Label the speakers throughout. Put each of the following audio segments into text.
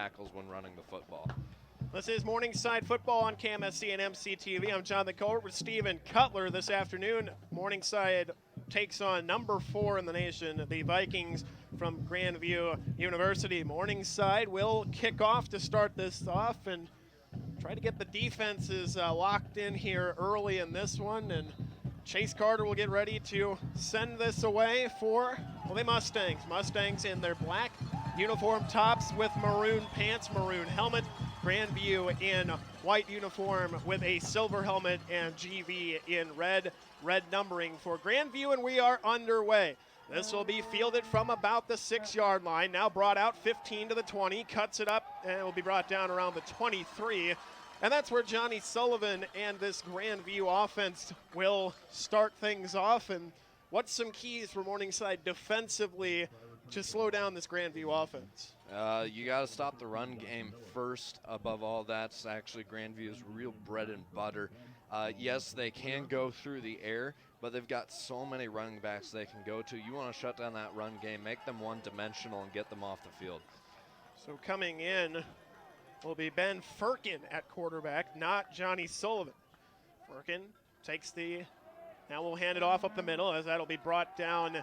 Speaker 1: tackles when running the football.
Speaker 2: This is Morningside Football on KMSC and MCTV. I'm Jonathan Colbert with Stephen Cutler this afternoon. Morningside takes on number 4 in the nation, the Vikings from Grandview University. Morningside will kick off to start this off and try to get the defenses locked in here early in this one. And Chase Carter will get ready to send this away for, well, the Mustangs. Mustangs in their black uniform tops with maroon pants, maroon helmet. Grandview in white uniform with a silver helmet and GV in red numbering for Grandview, and we are underway. This will be fielded from about the 6-yard line. Now brought out 15 to the 20, cuts it up, and it will be brought down around the 23. And that's where Johnny Sullivan and this Grandview offense will start things off. And what's some keys for Morningside defensively to slow down this Grandview offense?
Speaker 1: You got to stop the run game first. Above all, that's actually Grandview's real bread and butter. Yes, they can go through the air, but they've got so many running backs they can go to. You want to shut down that run game, make them one-dimensional, and get them off the field.
Speaker 2: So coming in will be Ben Firkin at quarterback, not Johnny Sullivan. Firkin takes now we'll hand it off up the middle as that'll be brought down,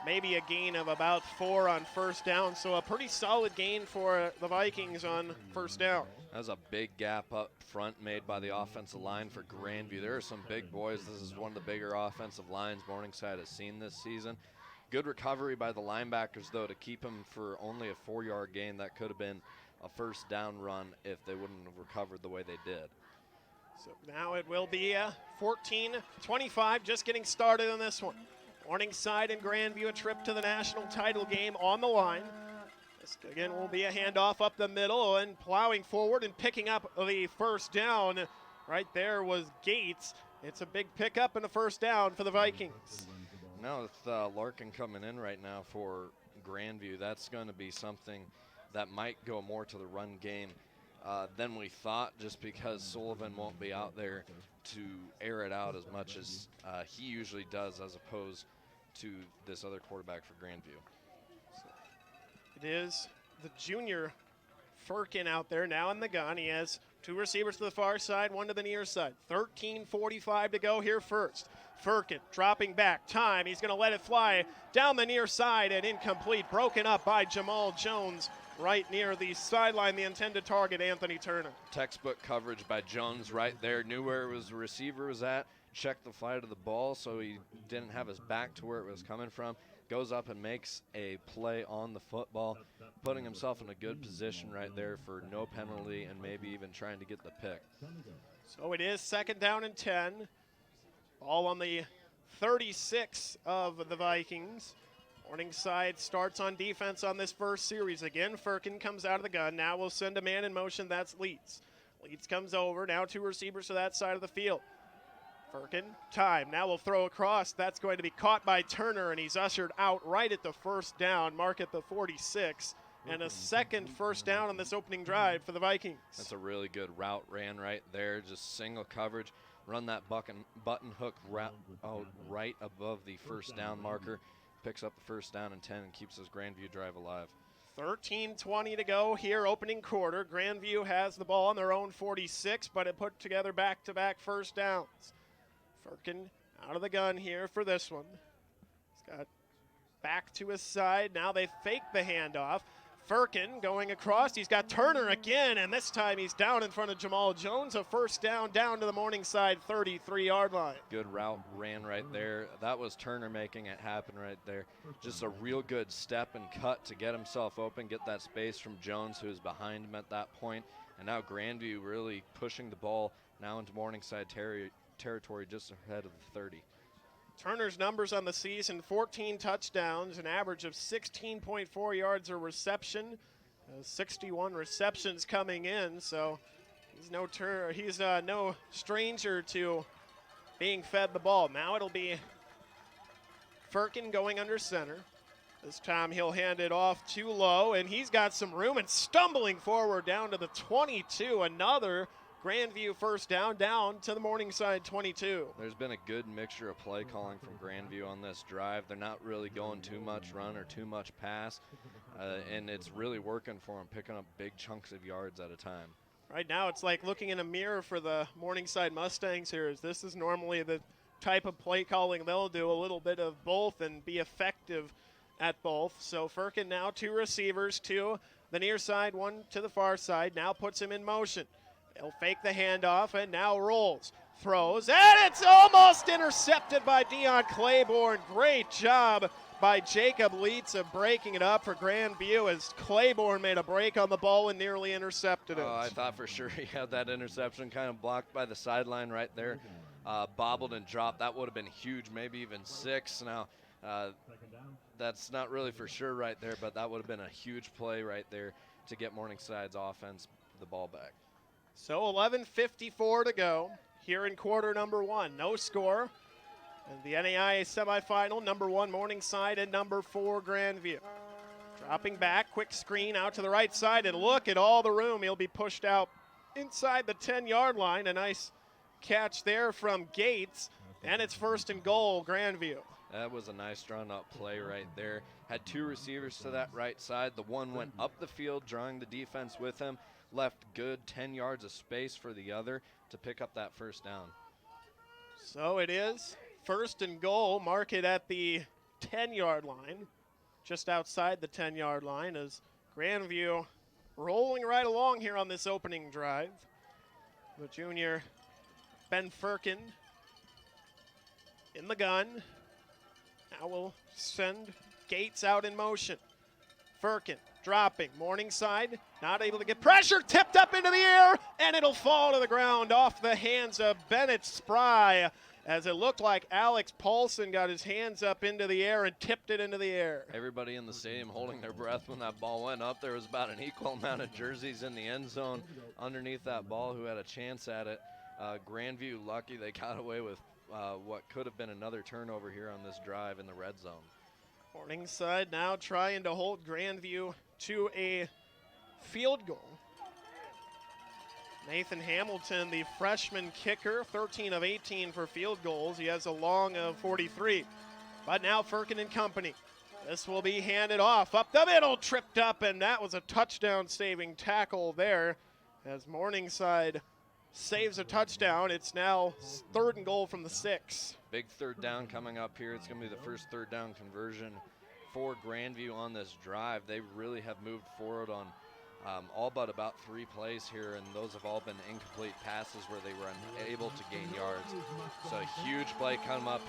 Speaker 2: maybe a gain of about 4 on first down. So a pretty solid gain for the Vikings on first down.
Speaker 1: That was a big gap up front made by the offensive line for Grandview. There are some big boys. This is one of the bigger offensive lines Morningside has seen this season. Good recovery by the linebackers, though, to keep him for only a 4-yard gain. That could have been a first down run if they wouldn't have recovered the way they did.
Speaker 2: So now it will be 14-25, just getting started on this one. Morningside and Grandview, a trip to the national title game on the line. This again will be a handoff up the middle and plowing forward and picking up the first down. Right there was Gates. It's a big pickup and a first down for the Vikings.
Speaker 1: Now with Larkin coming in right now for Grandview, that's going to be something that might go more to the run game than we thought, just because Sullivan won't be out there to air it out as much as he usually does, as opposed to this other quarterback for Grandview.
Speaker 2: So it is the junior Firkin out there now in the gun. He has 2 receivers to the far side, 1 to the near side. 13:45 to go here first. Firkin dropping back, time, he's gonna let it fly down the near side and incomplete, broken up by Jamal Jones right near the sideline, the intended target, Anthony Turner.
Speaker 1: Textbook coverage by Jones right there, knew where the receiver was at, checked the flight of the ball so he didn't have his back to where it was coming from, goes up and makes a play on the football, putting himself in a good position right there for no penalty and maybe even trying to get the pick.
Speaker 2: So it is 2nd down and 10. Ball on the 36 of the Vikings. Morningside starts on defense on this first series. Again, Firkin comes out of the gun. Now we'll send a man in motion. That's Leeds. Leeds comes over. Now 2 receivers to that side of the field. Firkin, time. Now we'll throw across. That's going to be caught by Turner, and he's ushered out right at the first down, mark at the 46. And a second first down on this opening drive for the Vikings.
Speaker 1: That's a really good route ran right there. Just single coverage. Run that button hook route right above the first down marker. Picks up the first down and 10 and keeps his Grandview drive alive.
Speaker 2: 13:20 to go here, opening quarter. Grandview has the ball on their own 46, but it put together back-to-back first downs. Firkin out of the gun here for this one. He's got back to his side. Now they fake the handoff. Firkin going across. He's got Turner again, and this time he's down in front of Jamal Jones. A first down to the Morningside 33-yard line.
Speaker 1: Good route ran right there. That was Turner making it happen right there. Just a real good step and cut to get himself open, get that space from Jones, who was behind him at that point. And now Grandview really pushing the ball now into Morningside territory just ahead of the 30.
Speaker 2: Turner's numbers on the season: 14 touchdowns, an average of 16.4 yards a reception, 61 receptions coming in, so he's no stranger to being fed the ball. Now it'll be Firkin going under center. This time he'll hand it off too low, and he's got some room and stumbling forward down to the 22. Another Grandview first down to the Morningside 22.
Speaker 1: There's been a good mixture of play calling from Grandview on this drive. They're not really going too much run or too much pass. and it's really working for him, picking up big chunks of yards at a time.
Speaker 2: Right now it's like looking in a mirror for the Morningside Mustangs here, as this is normally the type of play calling they'll do, a little bit of both and be effective at both. So Firkin now 2 receivers, 2 the near side, 1 to the far side, now puts him in motion. He'll fake the handoff and now rolls, throws, and it's almost intercepted by Dion Claiborne. Great job by Jacob Leitz of breaking it up for Grandview, as Claiborne made a break on the ball and nearly intercepted it.
Speaker 1: I thought for sure he had that interception kind of blocked by the sideline right there. Bobbled and dropped. That would have been huge, maybe even 6. Now, that's not really for sure right there, but that would have been a huge play right there to get Morningside's offense the ball back.
Speaker 2: So 11:54 to go here in quarter number 1. No score. And the NAIA semifinal, number 1 Morningside and number 4 Grandview. Dropping back, quick screen out to the right side, and look at all the room. He'll be pushed out inside the 10-yard line. A nice catch there from Gates, and it's 1st and goal, Grandview.
Speaker 1: That was a nice drawn-up play right there. Had 2 receivers to that right side. The one went up the field, drawing the defense with him. Left good 10 yards of space for the other to pick up that 1st down.
Speaker 2: So it is 1st and goal. Mark it at the 10-yard line, just outside the 10-yard line, as Grandview rolling right along here on this opening drive. The junior Ben Firkin in the gun. Now we'll send Gates out in motion. Firkin dropping. Morningside not able to get pressure. Tipped up into the air, and it'll fall to the ground off the hands of Bennett Spry, as it looked like Alex Paulson got his hands up into the air and tipped it into the air.
Speaker 1: Everybody in the stadium holding their breath when that ball went up. There was about an equal amount of jerseys in the end zone underneath that ball who had a chance at it. Grandview lucky they got away with what could have been another turnover here on this drive in the red zone.
Speaker 2: Morningside now trying to hold Grandview to a field goal. Nathan Hamilton, the freshman kicker, 13 of 18 for field goals. He has a long of 43. But now Firkin and company. This will be handed off up the middle, tripped up, and that was a touchdown-saving tackle there as Morningside saves a touchdown. It's now 3rd and goal from the 6.
Speaker 1: Big 3rd down coming up here. It's going to be the first 3rd down conversion for Grandview on this drive. They really have moved forward on all but about 3 plays here, and those have all been incomplete passes where they were unable to gain yards. So a huge play coming up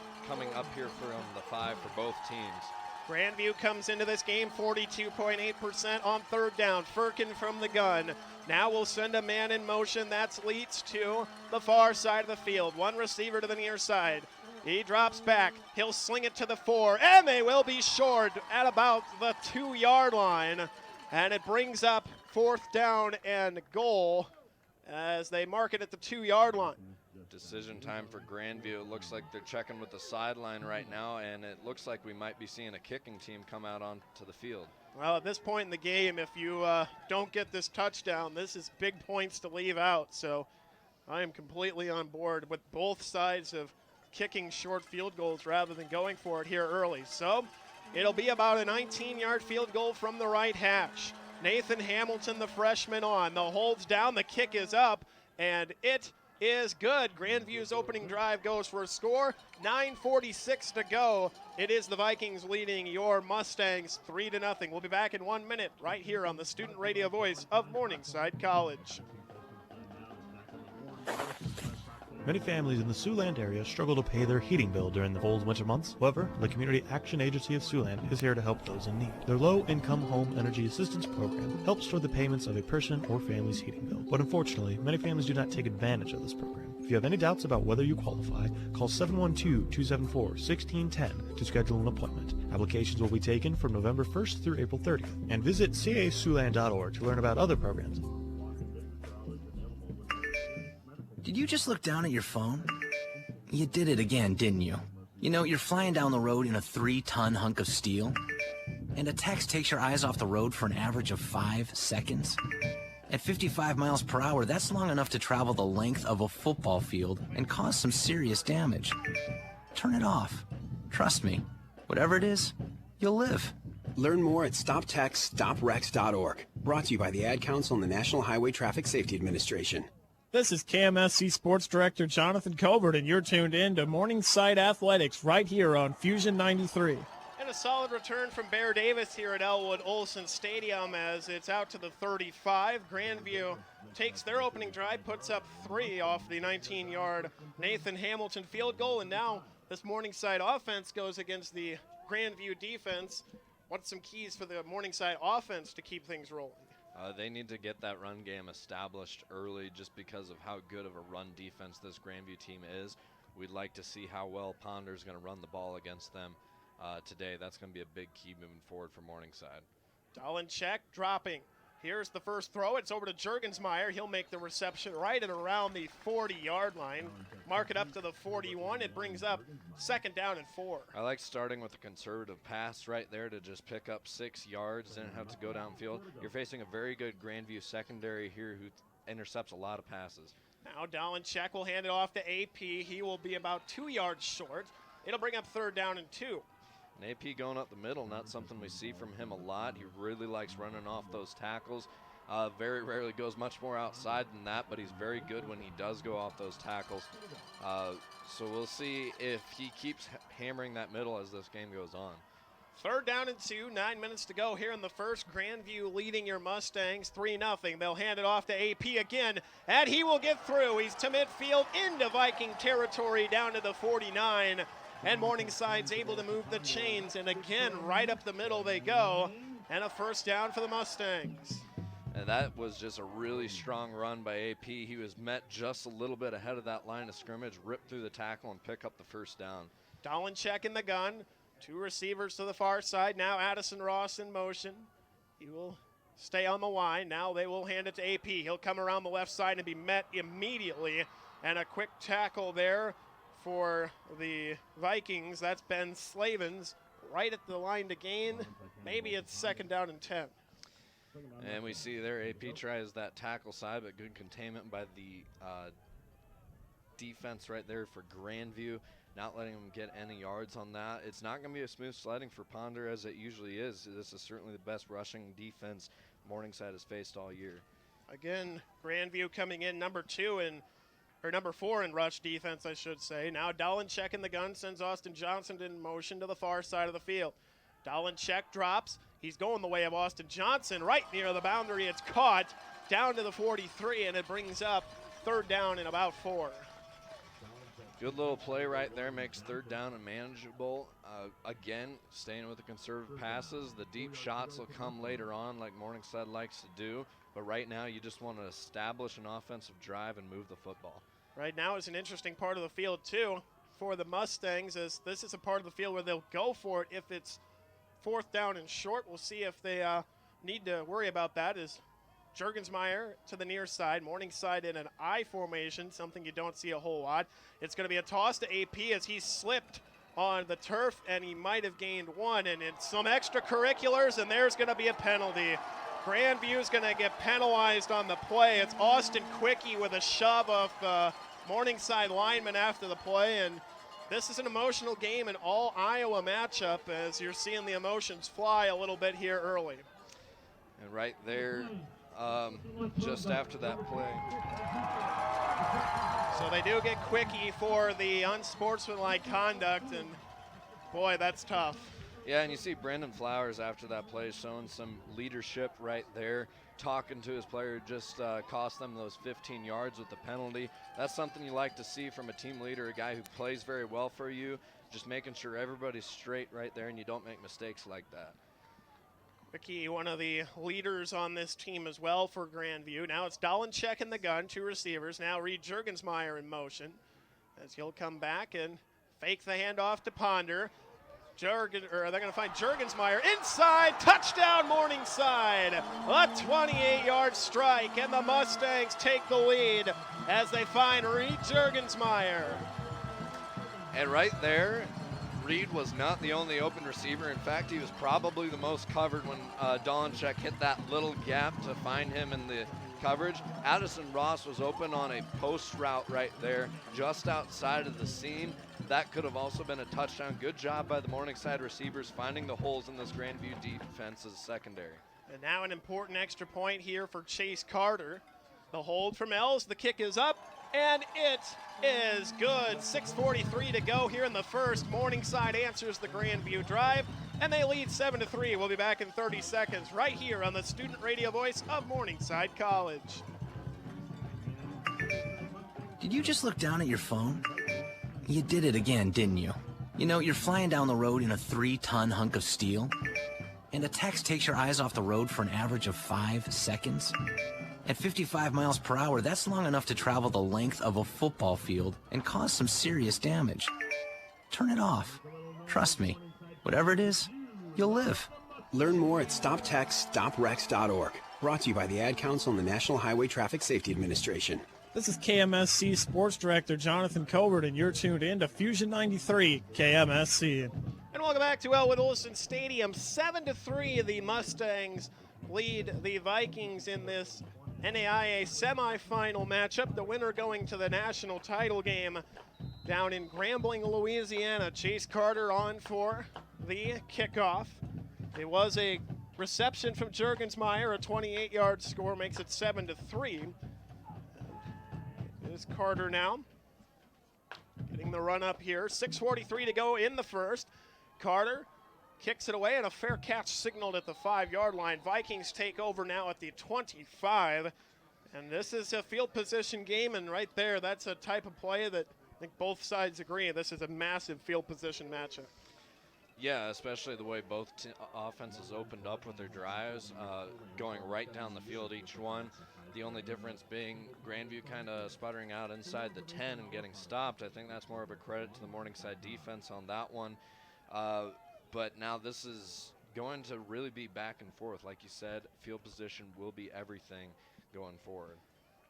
Speaker 1: here from the 5 for both teams.
Speaker 2: Grandview comes into this game 42.8% on 3rd down. Firkin from the gun. Now we'll send a man in motion. That's Leitz to the far side of the field. 1 receiver to the near side. He drops back. He'll sling it to the 4, and they will be short at about the 2-yard line. And it brings up 4th down and goal as they mark it at the 2-yard line.
Speaker 1: Decision time for Grandview. It looks like they're checking with the sideline right now, and it looks like we might be seeing a kicking team come out onto the field.
Speaker 2: Well, at this point in the game, if you don't get this touchdown, this is big points to leave out. So I am completely on board with both sides of kicking short field goals rather than going for it here early. So it'll be about a 19-yard field goal from the right hash. Nathan Hamilton, the freshman, on. The hold's down, the kick is up, and it is good. Grandview's opening drive goes for a score. 9:46 to go. It is the Vikings leading your Mustangs 3-0. We'll be back in 1 minute right here on the student radio voice of Morningside College.
Speaker 3: Many families in the Siouxland area struggle to pay their heating bill during the cold winter months. However, the Community Action Agency of Siouxland is here to help those in need. Their Low-Income Home Energy Assistance Program helps toward the payments of a person or family's heating bill. But unfortunately, many families do not take advantage of this program. If you have any doubts about whether you qualify, call 712-274-1610 to schedule an appointment. Applications will be taken from November 1st through April 30th. And visit casiouxland.org to learn about other programs.
Speaker 4: Did you just look down at your phone? You did it again, didn't you? You know, you're flying down the road in a 3-ton hunk of steel, and a text takes your eyes off the road for an average of 5 seconds. At 55 miles per hour, that's long enough to travel the length of a football field and cause some serious damage. Turn it off. Trust me, whatever it is, you'll live.
Speaker 5: Learn more at stoptextsstopwrecks.org. Brought to you by the Ad Council and the National Highway Traffic Safety Administration.
Speaker 6: This is KMSC Sports Director Jonathan Colbert, and you're tuned in to Morningside Athletics right here on Fusion 93.
Speaker 2: And a solid return from Bear Davis here at Elwood Olson Stadium as it's out to the 35. Grandview takes their opening drive, puts up 3 off the 19-yard Nathan Hamilton field goal, and now this Morningside offense goes against the Grandview defense. What's some keys for the Morningside offense to keep things rolling?
Speaker 1: They need to get that run game established early just because of how good of a run defense this Grandview team is. We'd like to see how well Ponder's going to run the ball against them today. That's going to be a big key moving forward for Morningside.
Speaker 2: Dolenchek dropping. Here's the first throw. It's over to Jurgensmeyer. He'll make the reception right at around the 40-yard line. Mark it up to the 41. It brings up 2nd down and 4.
Speaker 1: I like starting with a conservative pass right there to just pick up 6 yards and have to go downfield. You're facing a very good Grandview secondary here who intercepts a lot of passes.
Speaker 2: Now Dolenchek will hand it off to AP. He will be about 2 yards short. It'll bring up 3rd down and 2.
Speaker 1: And AP going up the middle, not something we see from him a lot. He really likes running off those tackles. Very rarely goes much more outside than that, but he's very good when he does go off those tackles. So we'll see if he keeps hammering that middle as this game goes on.
Speaker 2: 3rd down and 2, 9 minutes to go here in the first. Grandview leading your Mustangs 3-0. They'll hand it off to AP again, and he will get through. He's to midfield into Viking territory down to the 49. And Morningside's able to move the chains, and again, right up the middle they go, and a 1st down for the Mustangs.
Speaker 1: And that was just a really strong run by AP. He was met just a little bit ahead of that line of scrimmage, ripped through the tackle, and pick up the 1st down.
Speaker 2: Dolenchek in the gun, 2 receivers to the far side. Now Addison Ross in motion. He will stay on the line. Now they will hand it to AP. He'll come around the left side and be met immediately, and a quick tackle there for the Vikings. That's Ben Slavens right at the line to gain. Maybe it's 2nd down and 10.
Speaker 1: And we see there AP tries that tackle side, but good containment by the defense right there for Grandview, not letting them get any yards on that. It's not going to be a smooth sledding for Ponder as it usually is. This is certainly the best rushing defense Morningside has faced all year.
Speaker 2: Again, Grandview coming in number 4 in rush defense, I should say. Now Dolenchek in the gun sends Austin Johnson in motion to the far side of the field. Dolenchek drops. He's going the way of Austin Johnson right near the boundary. It's caught down to the 43, and it brings up 3rd down and about 4.
Speaker 1: Good little play right there, makes 3rd down and manageable. Again, staying with the conservative passes. The deep shots will come later on like Morningside likes to do, but right now you just want to establish an offensive drive and move the football.
Speaker 2: Right now is an interesting part of the field, too, for the Mustangs, as this is a part of the field where they'll go for it if it's 4th down and short. We'll see if they need to worry about that. As Jurgensmeyer to the near side, Morningside in an I formation, something you don't see a whole lot. It's going to be a toss to AP as he slipped on the turf, and he might have gained 1, and it's some extracurriculars, and there's going to be a penalty. Grandview is going to get penalized on the play. It's Austin Quickie with a shove of Morningside lineman after the play, and this is an emotional game, an all-Iowa matchup, as you're seeing the emotions fly a little bit here early.
Speaker 1: And right there, just after that play.
Speaker 2: So they do get Quickie for the unsportsmanlike conduct, and boy, that's tough.
Speaker 1: Yeah, and you see Brendan Flowers after that play showing some leadership right there, talking to his player, just cost them those 15 yards with the penalty. That's something you like to see from a team leader, a guy who plays very well for you, just making sure everybody's straight right there and you don't make mistakes like that.
Speaker 2: Quickie, one of the leaders on this team as well for Grandview. Now it's Dolenchek in the gun, 2 receivers. Now Reed Jurgensmeyer in motion as he'll come back and fake the handoff to Ponder. They're going to find Jurgensmeyer inside, touchdown Morningside, a 28-yard strike, and the Mustangs take the lead as they find Reed Jurgensmeyer.
Speaker 1: And right there, Reed was not the only open receiver. In fact, he was probably the most covered when Dolenchek hit that little gap to find him in the coverage. Addison Ross was open on a post route right there, just outside of the seam. that could have also been a touchdown. Good job by the Morningside receivers finding the holes in this Grandview defense's secondary.
Speaker 2: And now an important extra point here for Chase Carter. The hold from Els, the kick is up, and it is good. 6:43 to go here in the first. Morningside answers the Grandview drive, and they lead 7-3. We'll be back in 30 seconds right here on the student radio voice of Morningside College.
Speaker 4: Did you just look down at your phone? You did it again, didn't you? You know, you're flying down the road in a 3-ton hunk of steel, and a text takes your eyes off the road for an average of 5 seconds. At 55 miles per hour, that's long enough to travel the length of a football field and cause some serious damage. Turn it off. Trust me, whatever it is, you'll live.
Speaker 5: Learn more at stoptextsstopwrecks.org. Brought to you by the Ad Council and the National Highway Traffic Safety Administration.
Speaker 6: This is KMSC Sports Director Jonathan Covert, and you're tuned in to Fusion 93 KMSC.
Speaker 2: And welcome back to Elwood Olson Stadium. 7-3, the Mustangs lead the Vikings in this NAIA semifinal matchup. The winner going to the national title game down in Grambling, Louisiana. Chase Carter on for the kickoff. It was a reception from Juergensmeyer. A 28-yard score makes it 7-3. Here's Carter now, getting the run up here. 6:43 to go in the first. Carter kicks it away, and a fair catch signaled at the 5-yard line. Vikings take over now at the 25. And this is a field position game, and right there, that's a type of play that I think both sides agree. This is a massive field position matchup.
Speaker 1: Yeah, especially the way both offenses opened up with their drives, going right down the field each one. The only difference being Grandview kind of sputtering out inside the 10 and getting stopped. I think that's more of a credit to the Morningside defense on that one. But now this is going to really be back and forth. Like you said, field position will be everything going forward.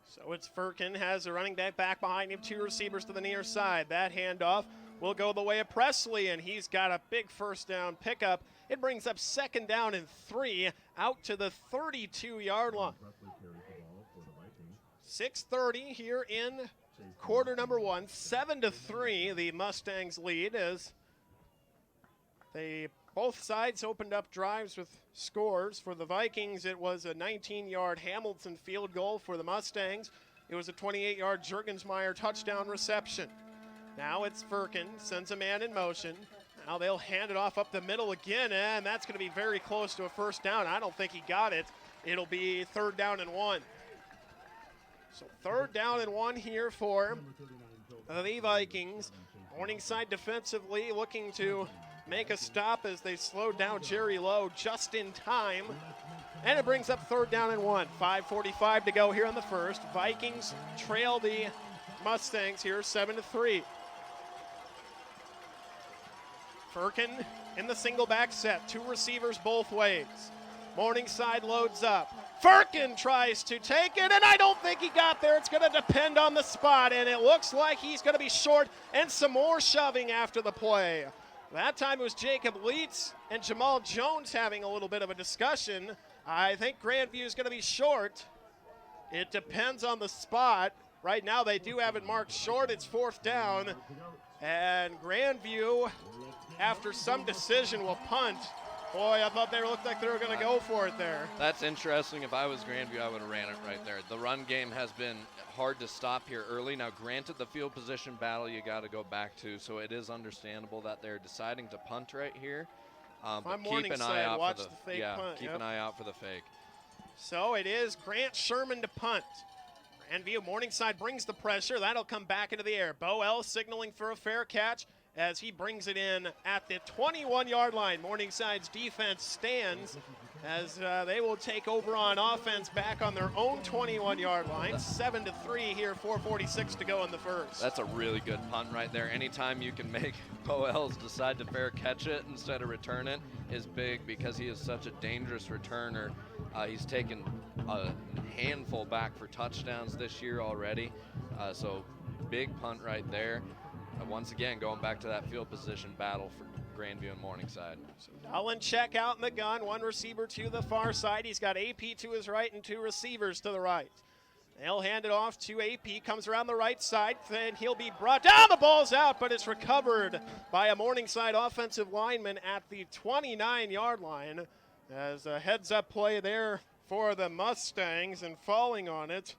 Speaker 2: So it's Firkin, has a running back behind him, 2 receivers to the near side. That handoff will go the way of Presley, and he's got a big first down pickup. It brings up 2nd down and 3 out to the 32-yard line. 6:30 here in quarter number 1. 7-3, the Mustangs lead as both sides opened up drives with scores. For the Vikings, it was a 19-yard Hamilton field goal. For the Mustangs, it was a 28-yard Juergensmeyer touchdown reception. Now it's Firkin, sends a man in motion. Now they'll hand it off up the middle again, and that's going to be very close to a first down. I don't think he got it. It'll be 3rd down and 1. So 3rd down and 1 here for the Vikings. Morningside defensively looking to make a stop as they slowed down Jerry Lowe just in time. And it brings up 3rd down and 1. 5:45 to go here in the first. Vikings trail the Mustangs here 7-3. Firkin in the single back set. 2 receivers both ways. Morningside loads up. Firkin tries to take it, and I don't think he got there. It's going to depend on the spot, and it looks like he's going to be short, and some more shoving after the play. That time it was Jacob Leitz and Jamal Jones having a little bit of a discussion. I think Grandview is going to be short. It depends on the spot. Right now they do have it marked short. It's 4th down, and Grandview, after some decision, will punt. Boy, I thought they looked like they were going to go for it there.
Speaker 1: That's interesting. If I was Grandview, I would have ran it right there. The run game has been hard to stop here early. Now, granted, the field position battle you got to go back to, so it is understandable that they're deciding to punt right here. But keep an eye out for the
Speaker 2: fake punt.
Speaker 1: Keep an eye out for the fake.
Speaker 2: So it is Grant Sherman to punt. Grandview Morningside brings the pressure. That'll come back into the air. Bo Ellis signaling for a fair catch as he brings it in at the 21-yard line. Morningside's defense stands as they will take over on offense back on their own 21-yard line. 7-3 here, 4:46 to go in the first.
Speaker 1: That's a really good punt right there. Anytime you can make Bo Ellis decide to fair catch it instead of return it is big because he is such a dangerous returner. He's taken a handful back for touchdowns this year already. So big punt right there. Once again, going back to that field position battle for Grandview and Morningside.
Speaker 2: So Dolenchek out in the gun, 1 receiver to the far side. He's got AP to his right and 2 receivers to the right. They'll hand it off to AP, comes around the right side, then he'll be brought down. The ball's out, but it's recovered by a Morningside offensive lineman at the 29-yard line. As a heads-up play there for the Mustangs, and falling on it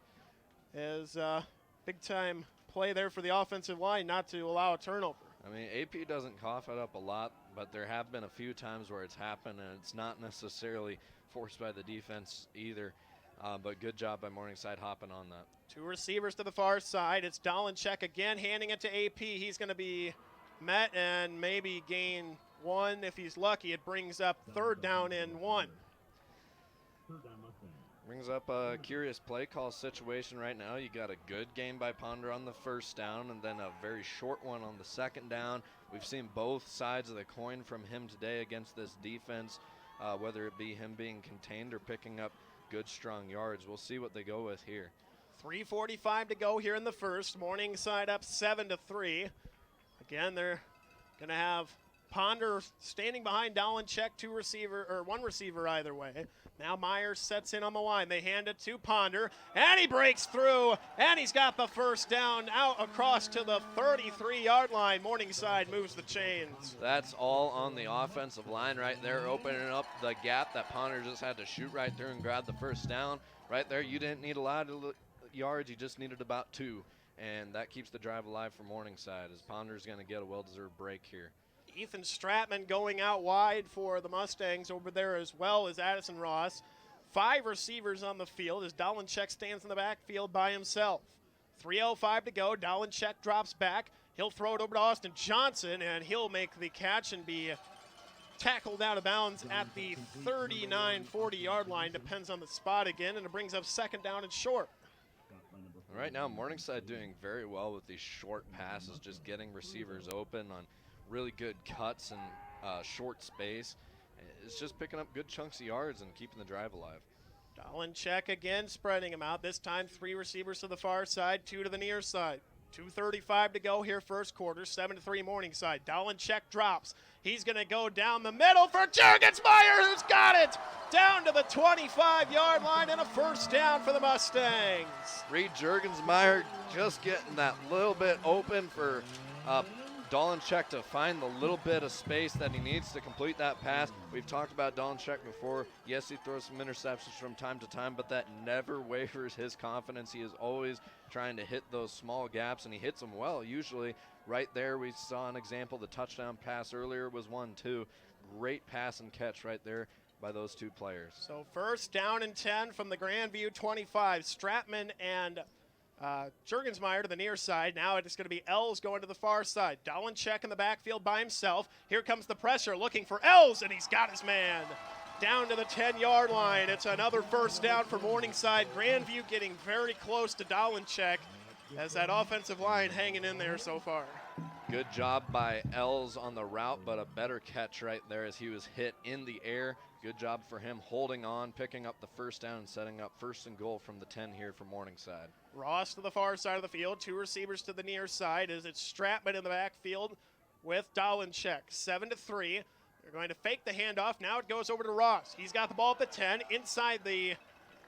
Speaker 2: is a big-time play there for the offensive line not to allow a turnover.
Speaker 1: I mean, AP doesn't cough it up a lot, but there have been a few times where it's happened, and it's not necessarily forced by the defense either. But good job by Morningside hopping on that.
Speaker 2: Two receivers to the far side. It's Dolanchek again, handing it to AP. He's going to be met and maybe gain one if he's lucky. It brings up 3rd down and 1.
Speaker 1: Brings up a curious play call situation right now. You got a good game by Ponder on the 1st down and then a very short one on the 2nd down. We've seen both sides of the coin from him today against this defense, whether it be him being contained or picking up good, strong yards. We'll see what they go with here.
Speaker 2: 3:45 to go here in the first. Morningside up 7-3. Again, they're going to have Ponder standing behind Dolanchek, one receiver either way. Now Myers sets in on the line. They hand it to Ponder, and he breaks through, and he's got the 1st down out across to the 33-yard line. Morningside moves the chains.
Speaker 1: That's all on the offensive line right there, opening up the gap that Ponder just had to shoot right through and grab the 1st down. Right there, you didn't need a lot of yards, you just needed about 2, and that keeps the drive alive for Morningside as Ponder's going to get a well-deserved break here.
Speaker 2: Ethan Stratman going out wide for the Mustangs over there, as well as Addison Ross. 5 receivers on the field as Dolanchek stands in the backfield by himself. 3:05 to go. Dolanchek drops back. He'll throw it over to Austin Johnson, and he'll make the catch and be tackled out of bounds at the 39-40-yard line. Depends on the spot again, and it brings up 2nd down and short.
Speaker 1: Right now, Morningside doing very well with these short passes, just getting receivers open on really good cuts and short space. It's just picking up good chunks of yards and keeping the drive alive.
Speaker 2: Dolanchek again spreading them out. This time 3 receivers to the far side, 2 to the near side. 2:35 to go here first quarter, 7-3 Morningside. Dolanchek drops. He's going to go down the middle for Juergensmeyer, who's got it down to the 25-yard line, and a 1st down for the Mustangs.
Speaker 1: Reed Juergensmeyer just getting that little bit open for Dolanchek to find the little bit of space that he needs to complete that pass. We've talked about Dolanchek before. Yes, he throws some interceptions from time to time, but that never wavers his confidence. He is always trying to hit those small gaps, and he hits them well usually. Right there, we saw an example. The touchdown pass earlier was one, too. Great pass and catch right there by those 2 players.
Speaker 2: So 1st down and 10 from the Grandview 25. Stratman and Juergensmeyer to the near side. Now it's going to be Els going to the far side. Dolanchek in the backfield by himself. Here comes the pressure, looking for Els, and he's got his man down to the 10-yard line. It's another 1st down for Morningside. Grandview getting very close to Dolanchek as that offensive line hanging in there so far.
Speaker 1: Good job by Els on the route, but a better catch right there as he was hit in the air. Good job for him holding on, picking up the 1st down, and setting up 1st and goal from the 10 here for Morningside.
Speaker 2: Ross to the far side of the field, 2 receivers to the near side as it's Stratman in the backfield with Dolanchek. 7-3. They're going to fake the handoff. Now it goes over to Ross. He's got the ball at the 10, inside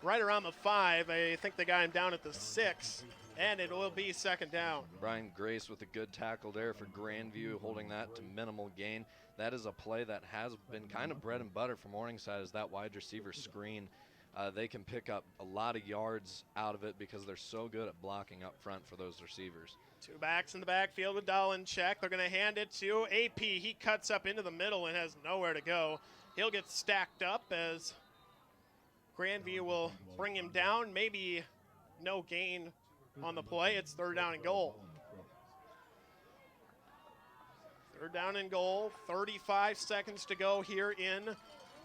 Speaker 2: right around the 5. I think they got him down at the 6, and it will be 2nd down.
Speaker 1: Brian Grace with a good tackle there for Grandview, holding that to minimal gain. That is a play that has been kind of bread and butter for Morningside, is that wide receiver screen. They can pick up a lot of yards out of it because they're so good at blocking up front for those receivers.
Speaker 2: 2 backs in the backfield with Dolanchek. They're going to hand it to AP. He cuts up into the middle and has nowhere to go. He'll get stacked up as Grandview will bring him down. Maybe no gain on the play. It's 3rd down and goal. 3rd down and goal. 35 seconds to go here in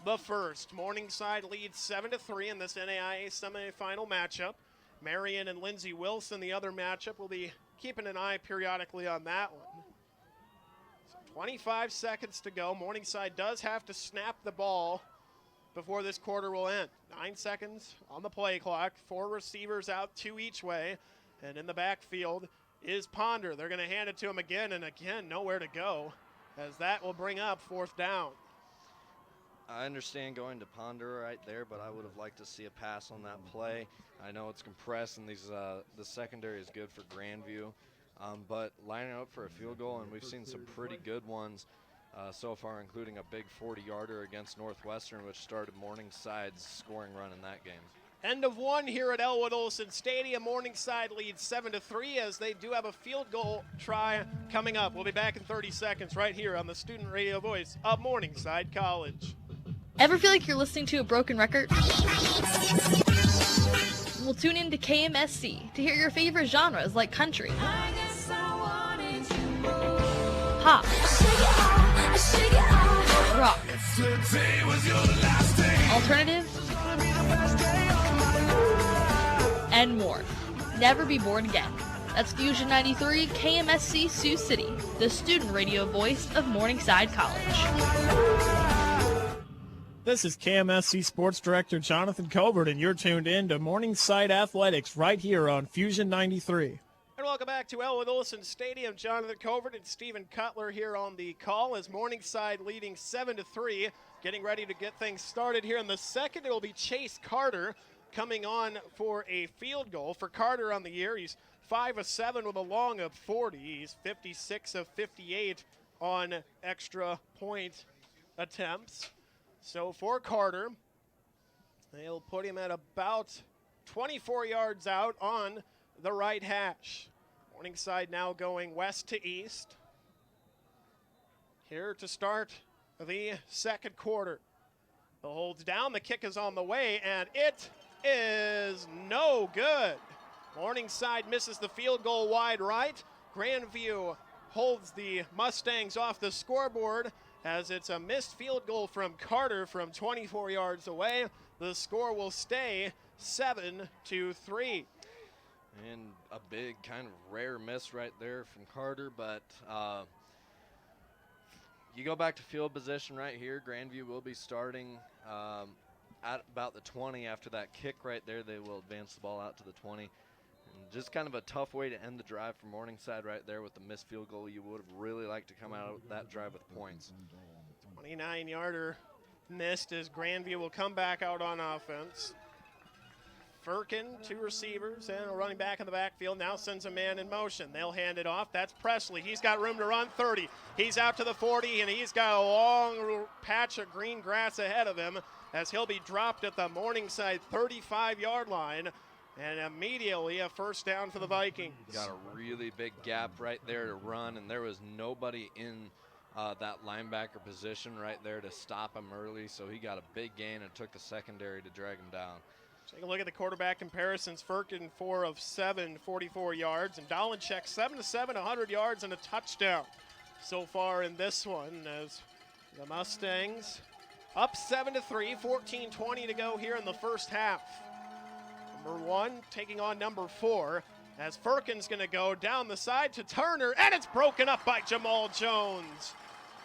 Speaker 2: the first. Morningside leads 7-3 in this NAIA semifinal matchup. Marion and Lindsey Wilson, the other matchup, will be keeping an eye periodically on that one. So 25 seconds to go. Morningside does have to snap the ball before this quarter will end. 9 seconds on the play clock. 4 receivers out, 2 each way. And in the backfield is Ponder. They're going to hand it to him again, and again, nowhere to go, as that will bring up 4th down.
Speaker 1: I understand going to Ponder right there, but I would have liked to see a pass on that play. I know it's compressed, and the secondary is good for Grandview, but lining up for a field goal, and we've seen some pretty good ones so far, including a big 40-yarder against Northwestern, which started Morningside's scoring run in that game.
Speaker 2: End of one here at Elwood Olson Stadium. Morningside leads 7-3 as they do have a field goal try coming up. We'll be back in 30 seconds right here on the student radio voice of Morningside College.
Speaker 7: Ever feel like you're listening to a broken record? Well, tune in to KMSC to hear your favorite genres like country, pop, rock, alternative, and more. Never be bored again. That's Fusion 93 KMSC Sioux City, the student radio voice of Morningside College.
Speaker 6: This is KMSC Sports Director Jonathan Colbert, and you're tuned in to Morningside Athletics right here on Fusion 93.
Speaker 2: And welcome back to Elwood Olson Stadium. Jonathan Covert and Stephen Cutler here on the call as Morningside leading 7-3, getting ready to get things started here in the second. It will be Chase Carter coming on for a field goal. For Carter on the year, he's 5 of 7 with a long of 40. He's 56 of 58 on extra point attempts. So for Carter, they'll put him at about 24 yards out on the right hash. Morningside now going west to east. Here to start the second quarter. The hold's down, the kick is on the way, and it is no good. Morningside misses the field goal wide right. Grandview holds the Mustangs off the scoreboard as it's a missed field goal from Carter from 24 yards away. The score will stay 7-3.
Speaker 1: And a big kind of rare miss right there from Carter, but you go back to field position right here. Grandview will be starting at about the 20 after that kick right there. They will advance the ball out to the 20. And just kind of a tough way to end the drive for Morningside right there with the missed field goal. You would have really liked to come out of that drive with points.
Speaker 2: 29-yarder missed as Grandview will come back out on offense. Firkin, 2 receivers, and a running back in the backfield now sends a man in motion. They'll hand it off. That's Presley. He's got room to run 30. He's out to the 40, and he's got a long patch of green grass ahead of him as he'll be dropped at the Morningside 35-yard line. And immediately a first down for the Vikings.
Speaker 1: Got a really big gap right there to run, and there was nobody in that linebacker position right there to stop him early, so he got a big gain and took the secondary to drag him down.
Speaker 2: Take a look at the quarterback comparisons. Firkin, 4 of 7, 44 yards, and Dolanchek, 7 of 7, 100 yards and a touchdown so far in this one as the Mustangs up 7-3, 14:20 to go here in the first half. Number 1 taking on number 4 as Firkin's going to go down the side to Turner, and it's broken up by Jamal Jones.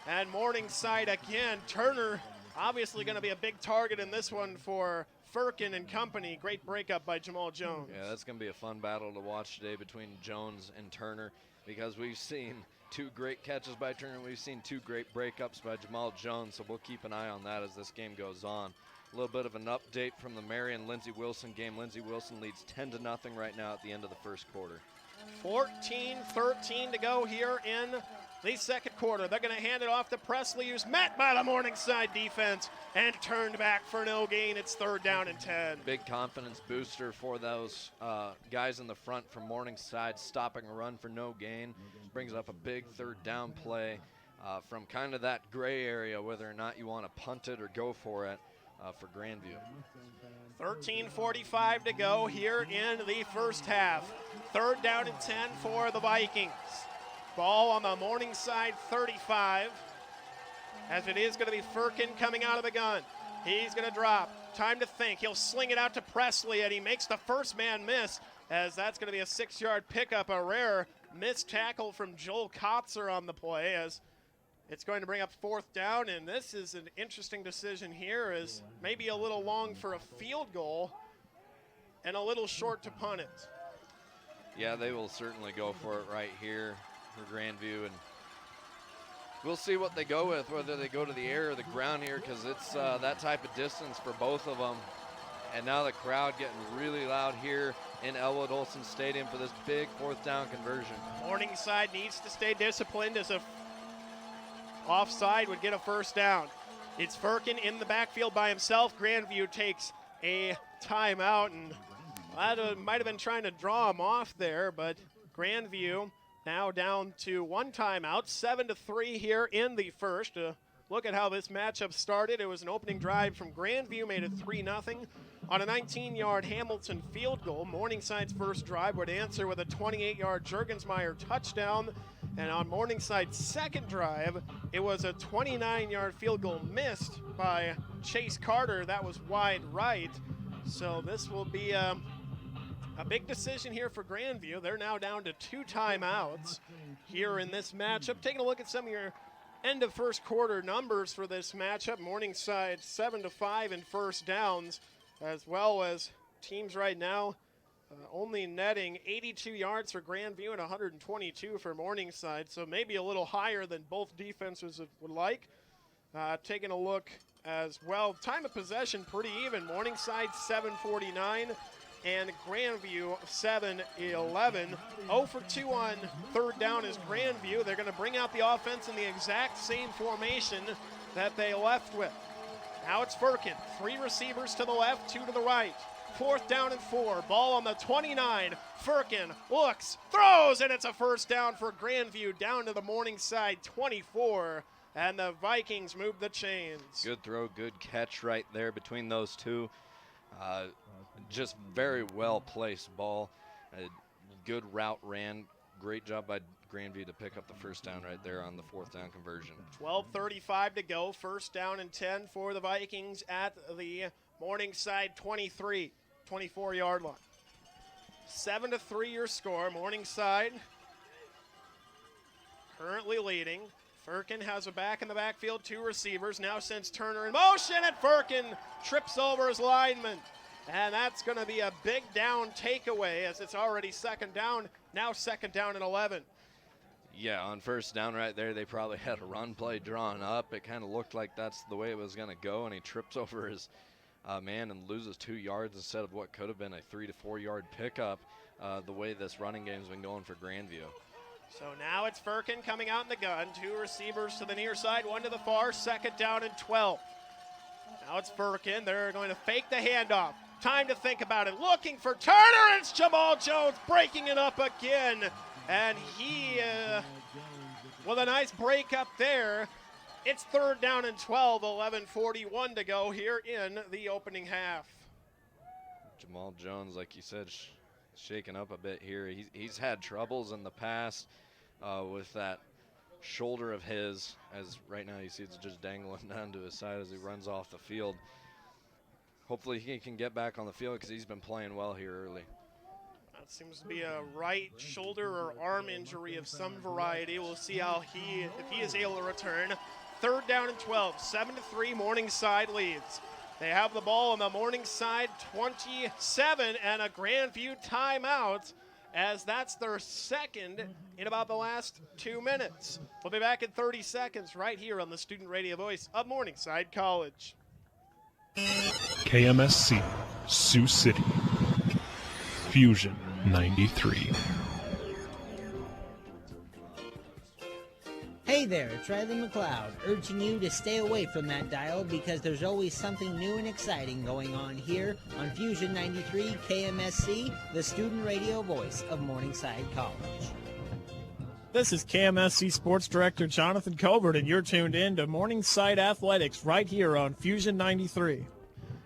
Speaker 2: And Morningside again. Turner obviously going to be a big target in this one for Firkin and company. Great breakup by Jamal Jones.
Speaker 1: Yeah, that's going to be a fun battle to watch today between Jones and Turner because we've seen 2 great catches by Turner. We've seen 2 great breakups by Jamal Jones, so we'll keep an eye on that as this game goes on. A little bit of an update from the Marion-Lindsey Wilson game. Lindsey Wilson leads 10-0 right now at the end of the first quarter.
Speaker 2: 14-13 to go here in the second quarter. They're going to hand it off to Presley, who's met by the Morningside defense and turned back for no gain. It's 3rd down and 10.
Speaker 1: Big confidence booster for those guys in the front from Morningside, stopping a run for no gain. Brings up a big 3rd down play from kind of that gray area, whether or not you want to punt it or go for it for Grandview.
Speaker 2: 13:45 to go here in the first half. 3rd down and 10 for the Vikings. Ball on the Morningside 35, as it is going to be Firkin coming out of the gun. He's going to drop. Time to think. He'll sling it out to Presley, and he makes the first man miss, as that's going to be a 6-yard pickup. A rare missed tackle from Joel Kotzer on the play, as it's going to bring up 4th down, and this is an interesting decision here, as maybe a little long for a field goal and a little short to punt it.
Speaker 1: Yeah, they will certainly go for it right here for Grandview, and we'll see what they go with, whether they go to the air or the ground here, because it's that type of distance for both of them. And now the crowd getting really loud here in Elwood Olson Stadium for this big 4th down conversion.
Speaker 2: Morningside needs to stay disciplined as a offside would get a first down. It's Firkin in the backfield by himself. Grandview takes a timeout, and that might have been trying to draw him off there, but Grandview now down to 1 timeout, 7-3 here in the first. Look at how this matchup started. It was an opening drive from Grandview, made it 3-0. On a 19-yard Hamilton field goal, Morningside's first drive would answer with a 28-yard Juergensmeyer touchdown. And on Morningside's second drive, it was a 29-yard field goal missed by Chase Carter. That was wide right. So this will be a big decision here for Grandview. They're now down to 2 timeouts here in this matchup. Taking a look at some of your end of first quarter numbers for this matchup. Morningside 7-5 in first downs, as well as teams right now only netting 82 yards for Grandview and 122 for Morningside, so maybe a little higher than both defenses would like. Taking a look as well, time of possession pretty even. Morningside 7:49 and Grandview 7-11. 0 for 2 on 3rd down is Grandview. They're going to bring out the offense in the exact same formation that they left with. Now it's Firkin, 3 receivers to the left, 2 to the right. 4th down and 4, ball on the 29. Firkin looks, throws, and it's a first down for Grandview down to the Morningside 24, and the Vikings move the chains.
Speaker 1: Good throw, good catch right there between those two. Just very well placed ball. Good route ran. Great job by Grandview to pick up the first down right there on the 4th down conversion.
Speaker 2: 12:35 to go. First down and 10 for the Vikings at the Morningside 24-yard line. 7-3 your score. Morningside currently leading. Firkin has a back in the backfield, 2 receivers. Now sends Turner in motion, and Firkin trips over his lineman. And that's going to be a big down takeaway, as it's already 2nd down, now 2nd down and 11.
Speaker 1: Yeah, on first down right there, they probably had a run play drawn up. It kind of looked like that's the way it was going to go, and he trips over his man and loses 2 yards instead of what could have been a 3 to 4 yard pickup, the way this running game's been going for Grandview.
Speaker 2: So now it's Firkin coming out in the gun. 2 receivers to the near side, 1 to the far, 2nd down and 12. Now it's Firkin. They're going to fake the handoff. Time to think about it. Looking for Turner. It's Jamal Jones breaking it up again. And he, with a nice break up there. It's 3rd down and 12, 11:41 to go here in the opening half.
Speaker 1: Jamal Jones, like you said, shaking up a bit here. He's had troubles in the past with that shoulder of his, as right now you see it's just dangling down to his side as he runs off the field. Hopefully he can get back on the field because he's been playing well here early.
Speaker 2: That seems to be a right shoulder or arm injury of some variety. We'll see how if he is able to return. 3rd down and 12, 7-3, Morningside leads. They have the ball on the Morningside 27 and a Grandview timeout, as that's their 2nd in about the last 2 minutes. We'll be back in 30 seconds right here on the student radio voice of Morningside College.
Speaker 8: KMSC, Sioux City, Fusion 93.
Speaker 9: Hey there, it's Riley McLeod, urging you to stay away from that dial because there's always something new and exciting going on here on Fusion 93 KMSC, the student radio voice of Morningside College.
Speaker 6: This is KMSC Sports Director Jonathan Colbert, and you're tuned in to Morningside Athletics right here on Fusion 93.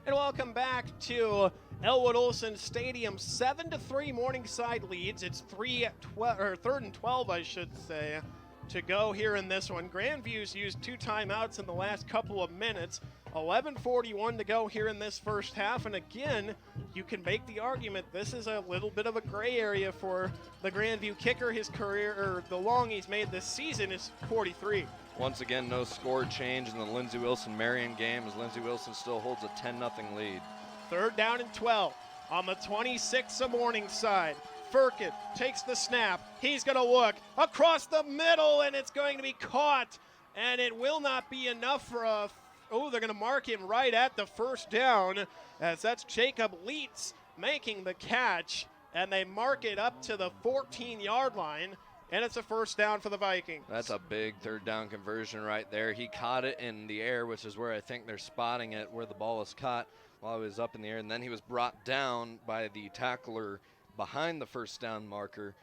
Speaker 2: And welcome back to Elwood Olson Stadium. 7-3 Morningside leads. It's 3rd and 12, I should say, to go here in this one. Grandview's used 2 timeouts in the last couple of minutes. 11:41 to go here in this first half. And again, you can make the argument this is a little bit of a gray area for the Grandview kicker. His career, or the long he's made this season, is 43.
Speaker 1: Once again, no score change in the Lindsey Wilson-Marion game as Lindsey Wilson still holds a 10-0 lead.
Speaker 2: 3rd down and 12 on the 26 of Morningside. Firkin takes the snap. He's going to look across the middle, and it's going to be caught and it will not be enough for a, they're going to mark him right at the first down, as that's Jacob Leitz making the catch, and they mark it up to the 14-yard line, and it's a first down for the Vikings.
Speaker 1: That's a big third down conversion right there. He caught it in the air, which is where I think they're spotting it, where the ball was caught while it was up in the air, and then he was brought down by the tackler behind the first down marker.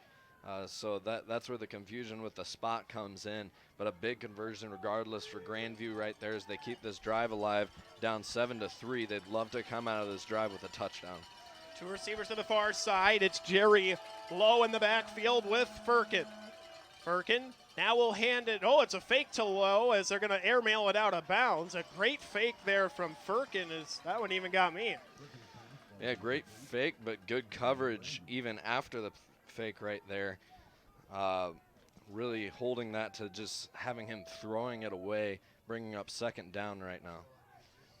Speaker 1: So that's where the confusion with the spot comes in. But a big conversion regardless for Grandview right there as they keep this drive alive, down 7-3. They'd love to come out of this drive with a touchdown.
Speaker 2: Two receivers to the far side. It's Jerry Lowe in the backfield with Firkin. Firkin now will hand it. Oh, it's a fake to Lowe as they're going to airmail it out of bounds. A great fake there from Firkin. That one even got me.
Speaker 1: Yeah, great fake, but good coverage even after the fake right there. Really holding that to just having him throwing it away, bringing up second down right now.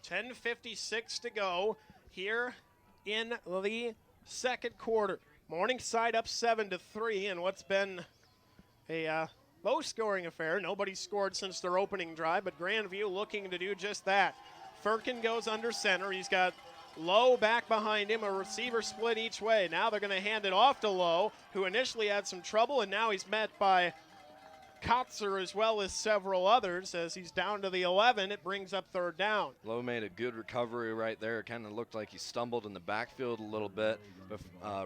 Speaker 2: 10:56 to go here in the second quarter. Morningside up 7-3 in what's been a low-scoring affair. Nobody scored since their opening drive, but Grandview looking to do just that. Firkin goes under center. He's got Lowe back behind him, a receiver split each way. Now they're going to hand it off to Lowe, who initially had some trouble, and now he's met by Kotzer as well as several others. As he's down to the 11, it brings up third down.
Speaker 1: Lowe made a good recovery right there. It kind of looked like he stumbled in the backfield a little bit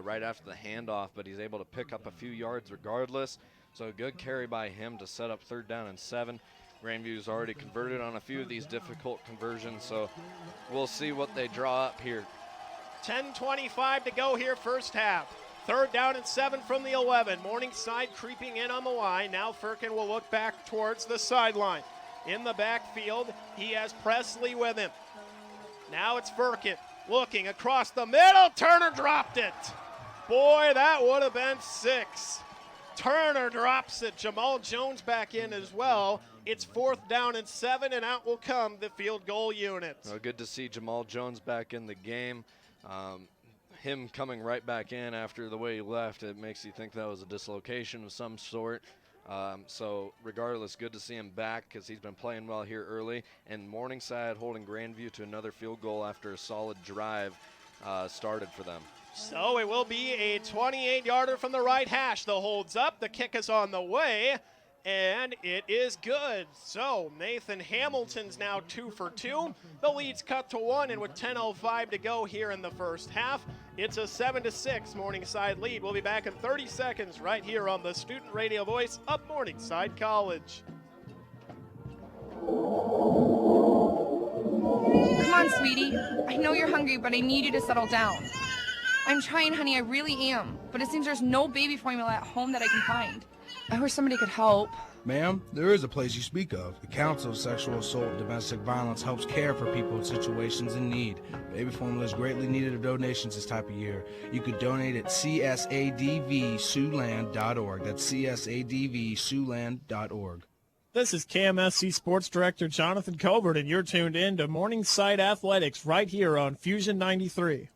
Speaker 1: right after the handoff, but he's able to pick up a few yards regardless. So a good carry by him to set up third down and 7. Grandview's already converted on a few of these difficult conversions, so we'll see what they draw up here.
Speaker 2: 10:25 to go here, first half. Third down and 7 from the 11. Morningside creeping in on the line. Now Firkin will look back towards the sideline. In the backfield, he has Presley with him. Now it's Firkin looking across the middle. Turner dropped it. Boy, that would have been 6. Turner drops it. Jamal Jones back in as well. It's fourth down and 7, and out will come the field goal unit.
Speaker 1: Well, good to see Jamal Jones back in the game. Him coming right back in after the way he left, it makes you think that was a dislocation of some sort. So regardless, good to see him back because he's been playing well here early. And Morningside holding Grandview to another field goal after a solid drive started for them.
Speaker 2: So it will be a 28-yarder from the right hash. The hold's up. The kick is on the way, and it is good. So Nathan Hamilton's now 2 for 2. The lead's cut to 1, and with 10:05 to go here in the first half, it's a 7-6 Morningside lead. We'll be back in 30 seconds right here on the student radio voice of Morningside College.
Speaker 10: Come on, sweetie. I know you're hungry, but I need you to settle down. I'm trying, honey, I really am. But it seems there's no baby formula at home that I can find. I wish somebody could help.
Speaker 11: Ma'am, there is a place you speak of. The Council of Sexual Assault and Domestic Violence helps care for people in situations in need. Baby formula is greatly needed of donations this type of year. You could donate at csadvsiouxland.org. That's csadvsiouxland.org.
Speaker 6: This is KMSC Sports Director Jonathan Colbert, and you're tuned in to Morningside Athletics right here on Fusion 93.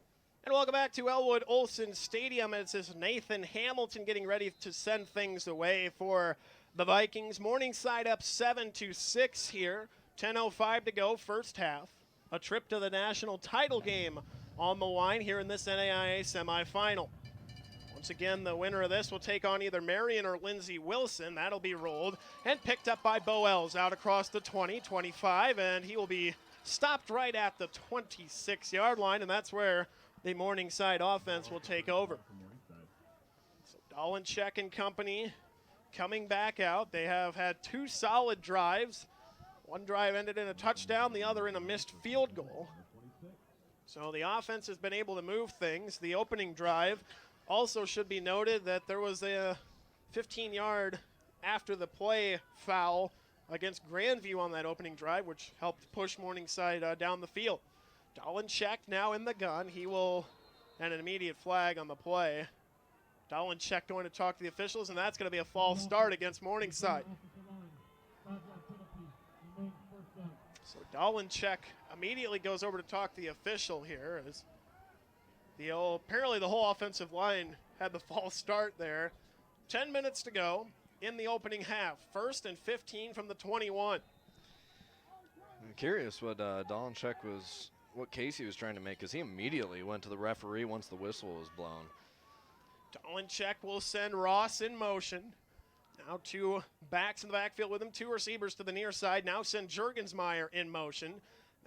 Speaker 2: And welcome back to Elwood Olson Stadium. It's this Nathan Hamilton getting ready to send things away for the Vikings. Morningside up 7-6 here. 10:05 to go, first half. A trip to the national title game on the line here in this NAIA semifinal. Once again, the winner of this will take on either Marion or Lindsey Wilson. That'll be rolled and picked up by Boels out across the 20, 25, and he will be stopped right at the 26-yard line, and that's where the Morningside offense will take over. So Dolincheck and company coming back out. They have had 2 solid drives. One drive ended in a touchdown, the other in a missed field goal. So the offense has been able to move things. The opening drive also should be noted that there was a 15-yard after the play foul against Grandview on that opening drive, which helped push Morningside down the field. Dolincheck now in the gun. He will, and an immediate flag on the play. Dolincheck going to talk to the officials, and that's going to be a false start against Morningside. So Dolincheck immediately goes over to talk to the official here, as apparently the whole offensive line had the false start there. 10 minutes to go. in the opening half. 1st and 15 from the 21.
Speaker 1: I'm curious what what Casey was trying to make, because he immediately went to the referee once the whistle was blown.
Speaker 2: Dolenchek will send Ross in motion. Now 2 backs in the backfield with him, 2 receivers to the near side. Now send Jurgensmeyer in motion.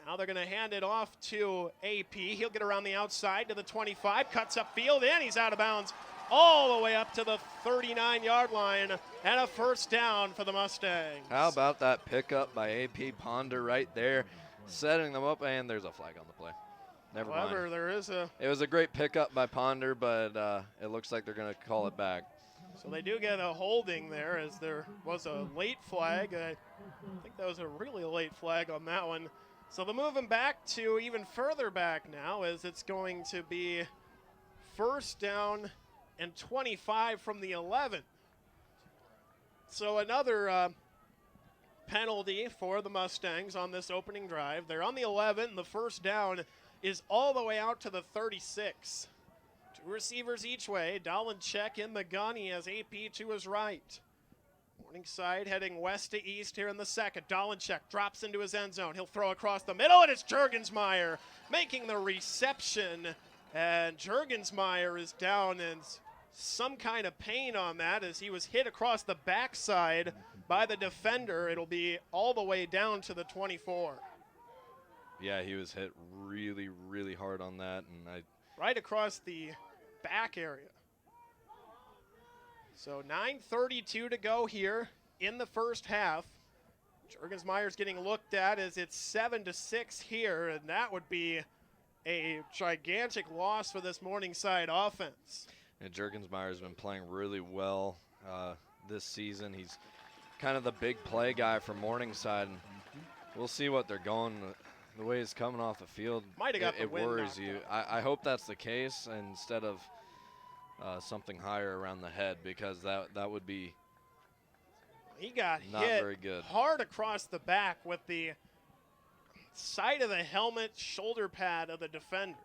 Speaker 2: Now they're going to hand it off to AP. He'll get around the outside to the 25, cuts upfield, and he's out of bounds all the way up to the 39-yard line, and a first down for the Mustangs.
Speaker 1: How about that pickup by AP Ponder right there, setting them up, and there's a flag on the play. Never
Speaker 2: However,
Speaker 1: mind.
Speaker 2: there is
Speaker 1: It was a great pickup by Ponder, but it looks like they're going to call it back.
Speaker 2: So they do get a holding there, as there was a late flag. I think that was a really late flag on that one. So they're moving back to even further back now, as it's going to be first down and 25 from the 11. So another penalty for the Mustangs on this opening drive. They're on the 11. The first down is all the way out to the 36. 2 receivers each way. Dolenchek in the gun. He has AP to his right. Morningside heading west to east here in the second. Dolenchek drops into his end zone. He'll throw across the middle, and it's Jurgensmeyer making the reception. And Jurgensmeyer is down in some kind of pain on that, as he was hit across the backside by the defender. It'll be all the way down to the 24.
Speaker 1: Yeah, he was hit really, really hard on that, and
Speaker 2: right across the back area. So 9:32 to go here in the first half. Jurgensmeyer's getting looked at as it's 7-6 here, and that would be a gigantic loss for this Morningside offense.
Speaker 1: And Jurgensmeyer's been playing really well this season. He's kind of the big play guy for Morningside, and we'll see what they're going. The way he's coming off the field,
Speaker 2: might have got the wind
Speaker 1: worries
Speaker 2: knocked
Speaker 1: you.
Speaker 2: out.
Speaker 1: I hope that's the case instead of something higher around the head, because that would be
Speaker 2: he got
Speaker 1: not
Speaker 2: hit
Speaker 1: very good.
Speaker 2: Hard across the back with the side of the helmet shoulder pad of the defender.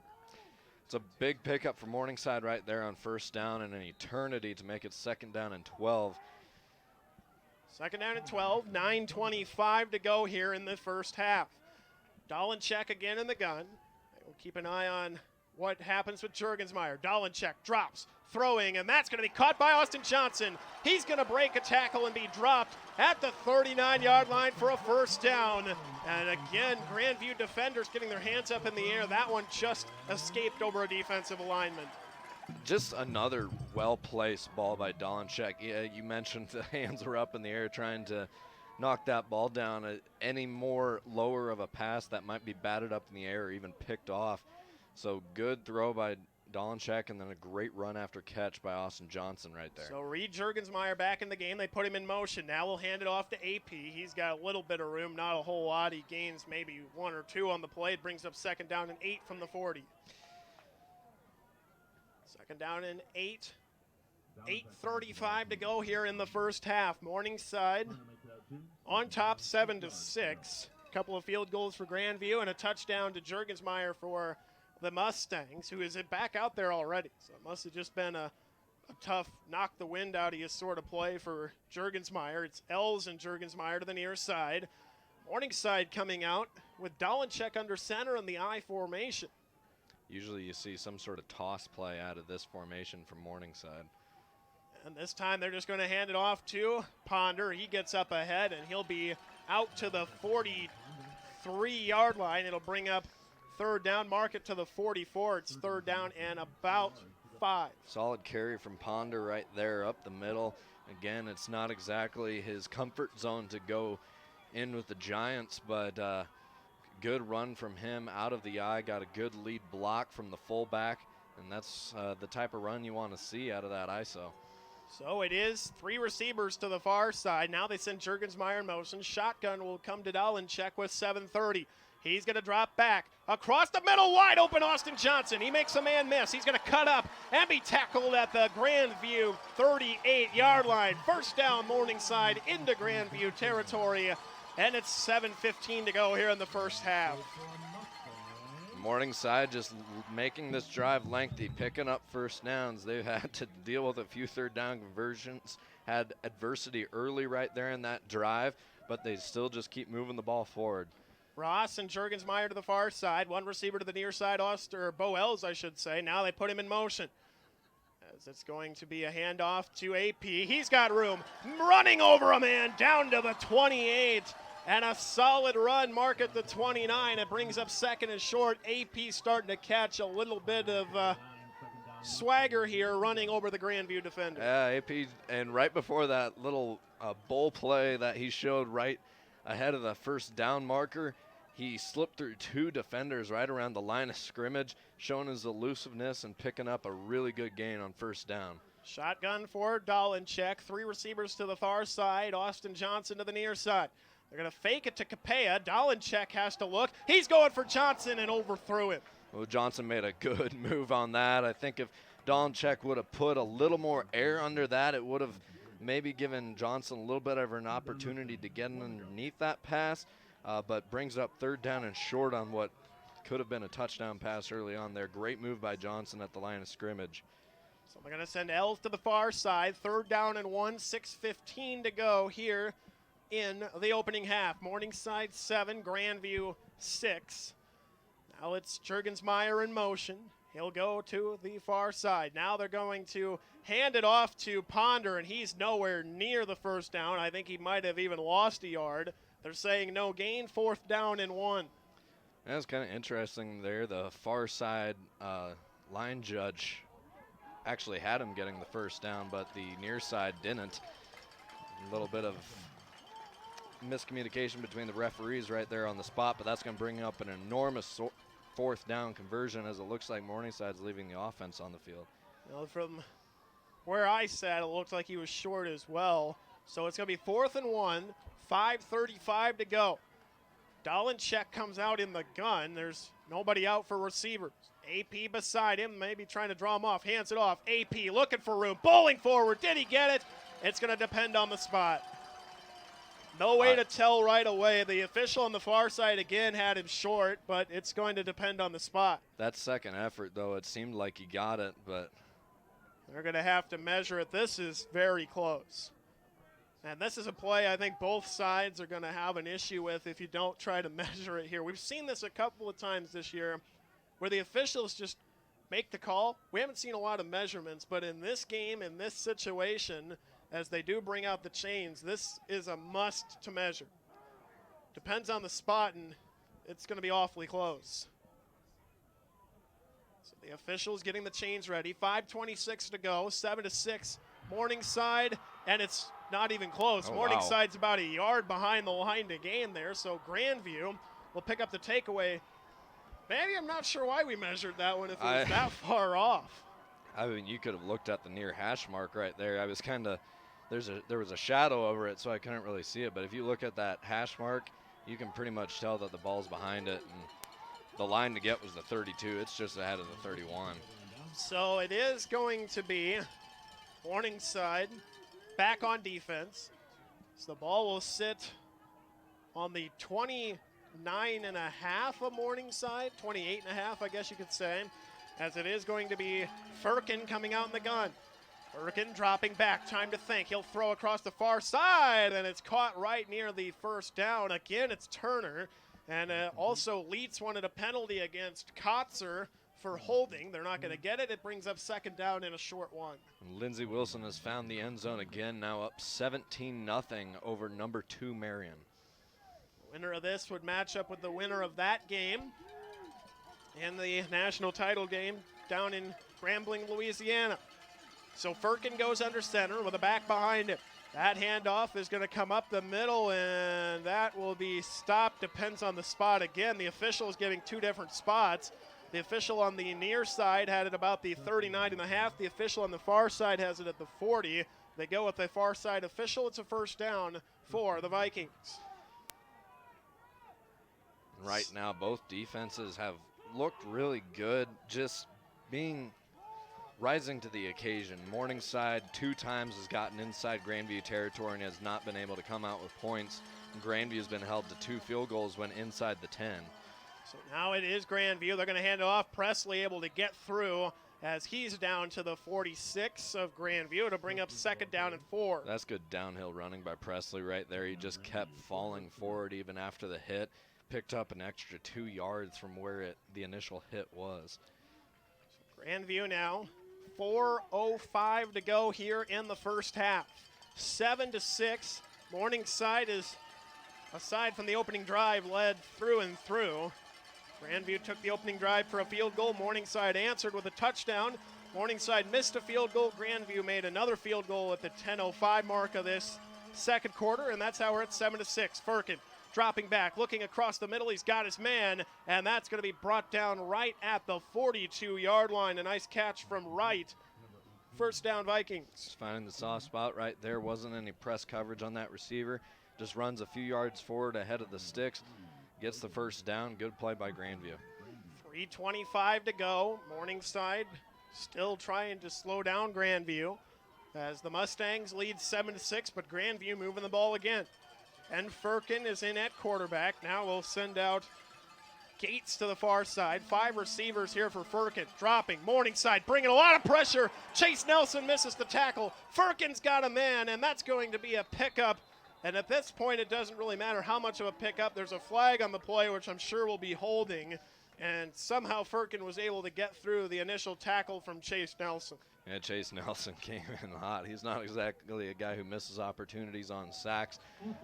Speaker 1: It's a big pickup for Morningside right there on first down, and an eternity to make it 2nd down and 12.
Speaker 2: 2nd down and 12, 9:25 to go here in the first half. Dolenchek again in the gun. We'll keep an eye on what happens with Jurgensmeyer. Dolenchek drops, throwing, and that's going to be caught by Austin Johnson. He's going to break a tackle and be dropped at the 39-yard line for a first down. And again, Grandview defenders getting their hands up in the air. That one just escaped over a defensive lineman.
Speaker 1: Just another well-placed ball by Dolenchek. Yeah, you mentioned the hands were up in the air trying to knock that ball down. Any more lower of a pass that might be batted up in the air or even picked off. So good throw by Dolenchek, and then a great run after catch by Austin Johnson right there.
Speaker 2: So Reed Jurgensmeyer back in the game. They put him in motion. Now we'll hand it off to AP. He's got a little bit of room, not a whole lot. He gains maybe 1 or 2 on the play. It brings up 2nd down and 8 from the 40. 2nd down and 8. 8:35 to go here in the first half. Morningside on top 7-6. A couple of field goals for Grandview and a touchdown to Jurgensmeyer for the Mustangs, who is back out there already. So it must have just been a tough knock the wind out of you sort of play for Jurgensmeyer. It's Els and Jurgensmeyer to the near side. Morningside coming out with Dolenchek under center in the I formation.
Speaker 1: Usually you see some sort of toss play out of this formation from Morningside.
Speaker 2: And this time they're just going to hand it off to Ponder. He gets up ahead, and he'll be out to the 43-yard line. It'll bring up 3rd down, mark it to the 44. It's 3rd down and about 5.
Speaker 1: Solid carry from Ponder right there up the middle. Again, it's not exactly his comfort zone to go in with the Giants, but good run from him out of the eye. Got a good lead block from the fullback, and that's the type of run you want to see out of that ISO.
Speaker 2: So it is 3 receivers to the far side. Now they send Jurgensmeyer in motion. Shotgun will come to Dolenchek with 7:30. He's going to drop back. Across the middle, wide open, Austin Johnson. He makes a man miss. He's going to cut up and be tackled at the Grandview 38-yard line. First down, Morningside into Grandview territory. And it's 7:15 to go here in the first half.
Speaker 1: Morningside just making this drive lengthy, picking up first downs. They've had to deal with a few third down conversions, had adversity early right there in that drive, but they still just keep moving the ball forward.
Speaker 2: Ross and Juergensmeyer to the far side. One receiver to the near side, Boels, I should say. Now they put him in motion. As it's going to be a handoff to AP. He's got room. Running over a man down to the 28. And a solid run, mark at the 29. It brings up second and short. AP starting to catch a little bit of swagger here, running over the Grandview defender.
Speaker 1: Yeah, AP, and right before that little bull play that he showed right ahead of the first down marker, he slipped through two defenders right around the line of scrimmage, showing his elusiveness and picking up a really good gain on first down.
Speaker 2: Shotgun for Dolincheck. Three receivers to the far side. Austin Johnson to the near side. They're going to fake it to Capea. Dolincheck has to look. He's going for Johnson and overthrew it.
Speaker 1: Well, Johnson made a good move on that. I think if Dolincheck would have put a little more air under that, it would have maybe given Johnson a little bit of an opportunity to get underneath that pass. But brings up third down and short on what could have been a touchdown pass early on there. Great move by Johnson at the line of scrimmage.
Speaker 2: So they're going to send Els to the far side. Third down and 1, 6:15 to go here in the opening half. Morningside 7, Grandview 6. Now it's Juergensmeyer in motion. He'll go to the far side. Now they're going to hand it off to Ponder, and he's nowhere near the first down. I think he might have even lost a yard. They're saying no gain, fourth down and 1.
Speaker 1: That's kind of interesting there. The far side line judge actually had him getting the first down, but the near side didn't. A little bit of miscommunication between the referees right there on the spot, but that's going to bring up an enormous fourth down conversion, as it looks like Morningside's leaving the offense on the field.
Speaker 2: Well, from where I sat, it looked like he was short as well. So it's going to be 4th and 1, 5:35 to go. Dolincheck comes out in the gun. There's nobody out for receivers. AP beside him, maybe trying to draw him off. Hands it off. AP looking for room. Bowling forward. Did he get it? It's going to depend on the spot. No way to tell right away. The official on the far side again had him short, but it's going to depend on the spot.
Speaker 1: That second effort, though, it seemed like he got it, but
Speaker 2: they're going to have to measure it. This is very close. And this is a play I think both sides are going to have an issue with if you don't try to measure it here. We've seen this a couple of times this year where the officials just make the call. We haven't seen a lot of measurements, but in this game, in this situation, as they do bring out the chains, this is a must to measure. Depends on the spot, and it's going to be awfully close. So the officials getting the chains ready. 5:26 to go, 7-6, Morningside, and it's not even close. Morningside's about a yard behind the line to gain there, so Grandview will pick up the takeaway. Maybe I'm not sure why we measured that one if it was that far off.
Speaker 1: I mean, you could have looked at the near hash mark right there. I was kind of, there was a shadow over it, so I couldn't really see it. But if you look at that hash mark, you can pretty much tell that the ball's behind it. And the line to get was the 32. It's just ahead of the 31.
Speaker 2: So it is going to be Morningside back on defense. So the ball will sit on the 29.5 of Morningside, 28.5, I guess you could say, as it is going to be Firkin coming out in the gun. Firkin dropping back, time to think. He'll throw across the far side, and it's caught right near the first down. Again, it's Turner, and also Leeds wanted a penalty against Kotzer for holding. They're not going to get it. It brings up second down and a short one.
Speaker 1: And Lindsey Wilson has found the end zone again, now up 17-0 over number 2 Marion.
Speaker 2: Winner of this would match up with the winner of that game in the national title game down in Grambling, Louisiana. So Firkin goes under center with a back behind him. That handoff is going to come up the middle, and that will be stopped. Depends on the spot. Again, the official is getting two different spots. The official on the near side had it about the 39.5. The official on the far side has it at the 40. They go with the far side official. It's a first down for the Vikings.
Speaker 1: Right now, both defenses have looked really good, just rising to the occasion. Morningside 2 times has gotten inside Grandview territory and has not been able to come out with points. Grandview's been held to 2 field goals when inside the 10.
Speaker 2: So now it is Grandview. They're going to hand it off. Presley able to get through as he's down to the 46 of Grandview to bring up 2nd down and 4.
Speaker 1: That's good downhill running by Presley right there. He just kept falling forward even after the hit. Picked up an extra 2 yards from where the initial hit was.
Speaker 2: Grandview now, 4:05 to go here in the first half. 7-6. Morningside is, aside from the opening drive, led through and through. Grandview took the opening drive for a field goal. Morningside answered with a touchdown. Morningside missed a field goal. Grandview made another field goal at the 10:05 mark of this second quarter, and that's how we're at 7-6. Firkin dropping back, looking across the middle. He's got his man, and that's going to be brought down right at the 42-yard line. A nice catch from Wright. First down, Vikings.
Speaker 1: Just finding the soft spot right there. Wasn't any press coverage on that receiver. Just runs a few yards forward ahead of the sticks. Gets the first down. Good play by Grandview.
Speaker 2: 3:25 to go. Morningside still trying to slow down Grandview as the Mustangs lead 7-6, but Grandview moving the ball again. And Firkin is in at quarterback. Now we'll send out Gates to the far side. 5 receivers here for Firkin. Dropping. Morningside bringing a lot of pressure. Chase Nelson misses the tackle. Firkin's got a man, and that's going to be a pickup. And at this point, it doesn't really matter how much of a pickup. There's a flag on the play, which I'm sure will be holding. And somehow Firkin was able to get through the initial tackle from Chase Nelson.
Speaker 1: Yeah, Chase Nelson came in hot. He's not exactly a guy who misses opportunities on sacks,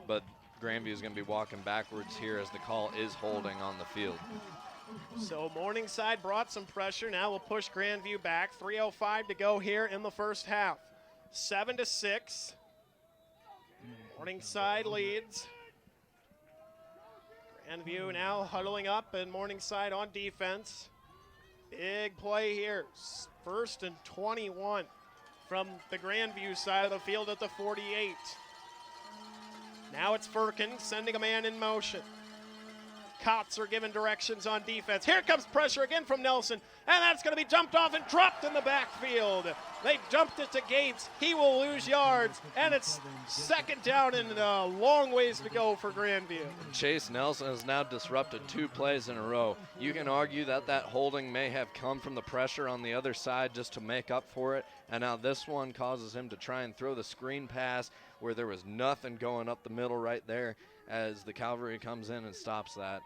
Speaker 1: but Grandview is going to be walking backwards here as the call is holding on the field.
Speaker 2: So Morningside brought some pressure. Now we'll push Grandview back. 3:05 to go here in the first half. 7-6. Morningside leads. Grandview now huddling up, and Morningside on defense. Big play here. 1st and 21 from the Grandview side of the field at the 48. Now it's Firkin sending a man in motion. Kotz are given directions on defense. Here comes pressure again from Nelson, and that's going to be jumped off and dropped in the backfield. They jumped it to Gates. He will lose yards, and it's 2nd down and a long ways to go for Grandview.
Speaker 1: Chase Nelson has now disrupted 2 plays in a row. You can argue that holding may have come from the pressure on the other side just to make up for it, and now this one causes him to try and throw the screen pass where there was nothing going up the middle right there, as the cavalry comes in and stops that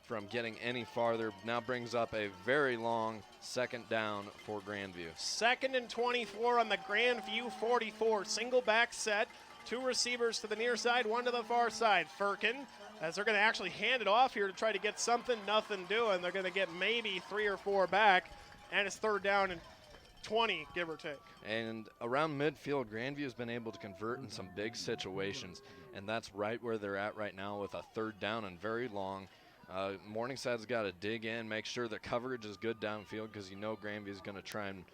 Speaker 1: from getting any farther. Now brings up a very long 2nd down for Grandview.
Speaker 2: 2nd and 24 on the Grandview 44. Single back set. 2 receivers to the near side, 1 to the far side. Firkin, as they're going to actually hand it off here to try to get something, nothing doing. They're going to get maybe 3 or 4 back, and it's 3rd down and 20, give or take.
Speaker 1: And around midfield, Grandview has been able to convert in some big situations, and that's right where they're at right now with a 3rd down and very long. Morningside's got to dig in, make sure the coverage is good downfield, because you know Grandview's going to try and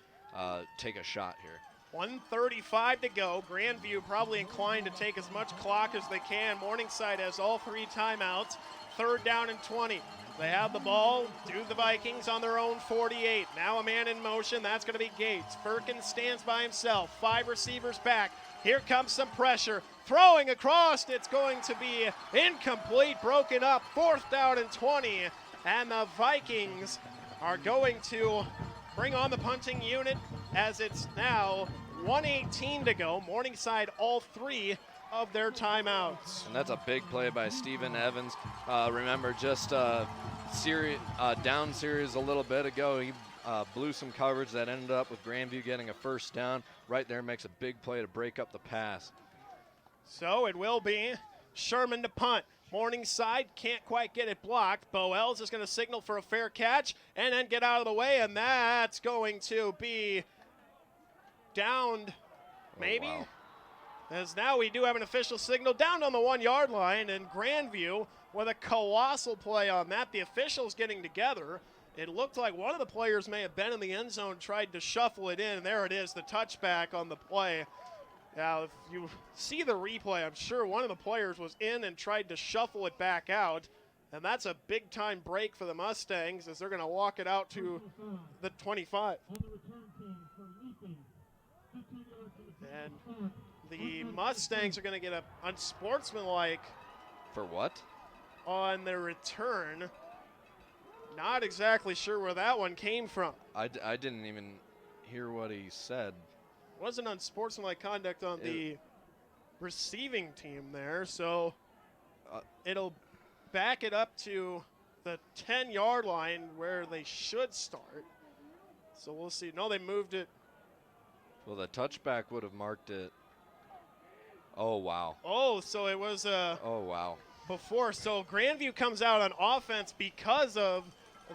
Speaker 1: take a shot here.
Speaker 2: 1:35 to go. Grandview probably inclined to take as much clock as they can. Morningside has all 3 timeouts. 3rd down and 20. They have the ball, do the Vikings on their own 48. Now a man in motion, that's going to be Gates. Firkin stands by himself, 5 receivers back. Here comes some pressure. Throwing across, it's going to be incomplete, broken up, 4th down and 20. And the Vikings are going to bring on the punting unit as it's now 1:18 to go. Morningside all 3 of their timeouts.
Speaker 1: And that's a big play by Steven Evans. Remember, just down series a little bit ago, he blew some coverage that ended up with Grandview getting a 1st down. Right there makes a big play to break up the pass.
Speaker 2: So it will be Sherman to punt. Morningside can't quite get it blocked. Boels is going to signal for a fair catch and then get out of the way, and that's going to be downed, maybe?
Speaker 1: Oh, wow.
Speaker 2: As now we do have an official signal down on the 1-yard line, and Grandview with a colossal play on that. The officials getting together. It looked like one of the players may have been in the end zone, tried to shuffle it in, and there it is, the touchback on the play. Now, if you see the replay, I'm sure one of the players was in and tried to shuffle it back out, and that's a big-time break for the Mustangs as they're going to walk it out to the 25. And the Mustangs are going to get a unsportsmanlike.
Speaker 1: For what?
Speaker 2: On their return. Not exactly sure where that one came from.
Speaker 1: I didn't even hear what he said.
Speaker 2: Wasn't unsportsmanlike conduct on the receiving team there, so it'll back it up to the 10-yard line where they should start. So we'll see. No, they moved it.
Speaker 1: Well, the touchback would have marked it. Oh, wow.
Speaker 2: Oh, so it was
Speaker 1: oh, wow.
Speaker 2: Before. So Grandview comes out on offense because of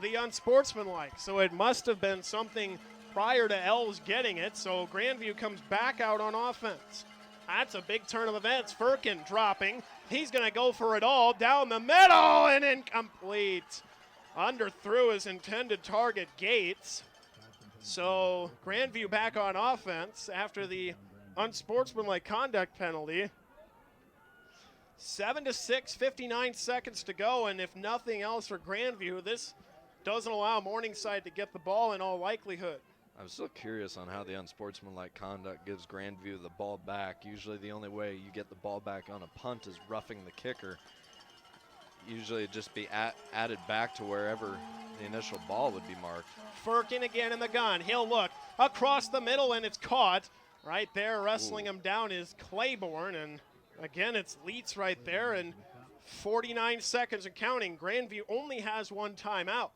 Speaker 2: the unsportsmanlike. So it must have been something prior to Elves getting it. So Grandview comes back out on offense. That's a big turn of events. Firkin dropping. He's going to go for it all down the middle and incomplete. Underthrew his intended target, Gates. So Grandview back on offense after the unsportsmanlike conduct penalty. 7-6, 59 seconds to go, and if nothing else for Grandview, this doesn't allow Morningside to get the ball in all likelihood.
Speaker 1: I'm still curious on how the unsportsmanlike conduct gives Grandview the ball back. Usually the only way you get the ball back on a punt is roughing the kicker. Usually it'd just be added back to wherever the initial ball would be marked.
Speaker 2: Firkin again in the gun. He'll look across the middle, and it's caught. Right there, wrestling him down is Claiborne, and again, it's Leitz right there, and 49 seconds and counting. Grandview only has one timeout.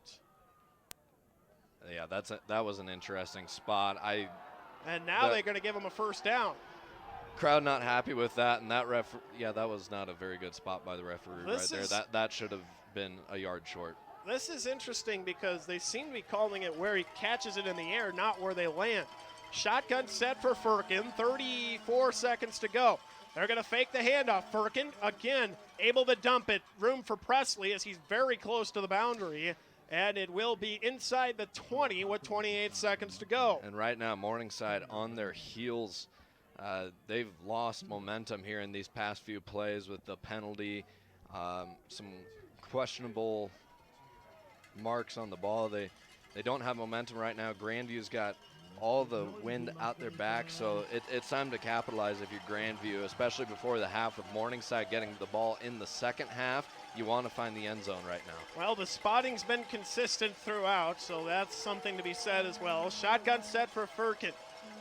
Speaker 1: Yeah, that was an interesting spot.
Speaker 2: And now they're going to give him a first down.
Speaker 1: Crowd not happy with that, and that that was not a very good spot by the referee right there. That should have been a yard short.
Speaker 2: This is interesting because they seem to be calling it where he catches it in the air, not where they land. Shotgun set for Firkin, 34 seconds to go. They're going to fake the handoff. Firkin, again, able to dump it. Room for Presley as he's very close to the boundary. And it will be inside the 20 with 28 seconds to go.
Speaker 1: And right now, Morningside on their heels. They've lost momentum here in these past few plays with the penalty. Some questionable marks on the ball. They don't have momentum right now. Grandview's got all the wind out their back, so it's time to capitalize if you're Grandview, especially before the half, with Morningside getting the ball in the second half. You want to find the end zone right now.
Speaker 2: Well, the spotting's been consistent throughout, so that's something to be said as well. Shotgun set for Firkin.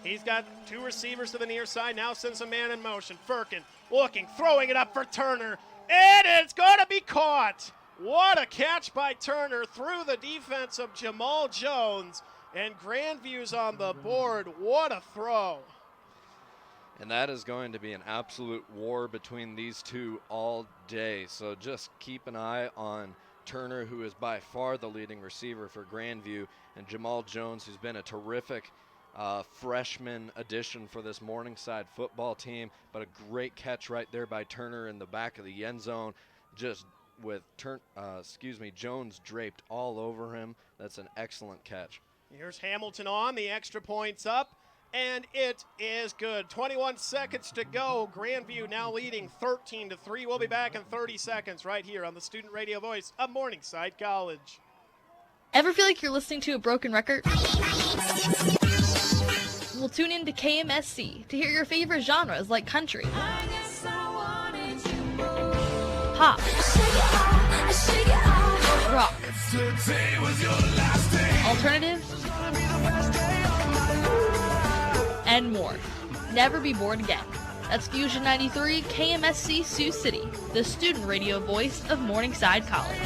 Speaker 2: He's got two receivers to the near side, now sends a man in motion. Firkin looking, throwing it up for Turner, and it's going to be caught. What a catch by Turner through the defense of Jamal Jones. And Grandview's on the board. What a throw.
Speaker 1: And that is going to be an absolute war between these two all day. So just keep an eye on Turner, who is by far the leading receiver for Grandview, and Jamal Jones, who's been a terrific freshman addition for this Morningside football team. But a great catch right there by Turner in the back of the end zone, just with Jones draped all over him. That's an excellent catch.
Speaker 2: Here's Hamilton on, the extra point's up, and it is good. 21 seconds to go. Grandview now leading 13-3. We'll be back in 30 seconds right here on the student radio voice of Morningside College.
Speaker 7: Ever feel like you're listening to a broken record? Well, tune in to KMSC to hear your favorite genres like country, pop, rock, alternative, and more. Never be bored again. That's Fusion 93 KMSC Sioux City, the student radio voice of Morningside College.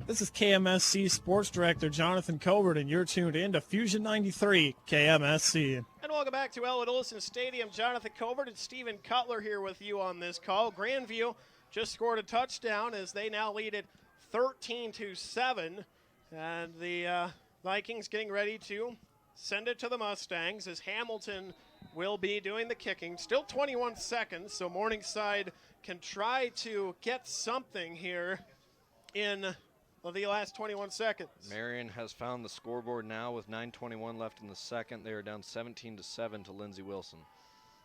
Speaker 6: This is KMSC Sports Director Jonathan Colbert, and you're tuned in to Fusion 93 KMSC.
Speaker 2: And welcome back to Elwood Olson Stadium. Jonathan Colbert and Stephen Cutler here with you on this call. Grandview just scored a touchdown as they now lead it 13-7. And the Vikings getting ready to send it to the Mustangs as Hamilton will be doing the kicking. Still 21 seconds, so Morningside can try to get something here in the last 21 seconds.
Speaker 1: Marion has found the scoreboard now with 9:21 left in the second. They are down 17-7 to Lindsey Wilson.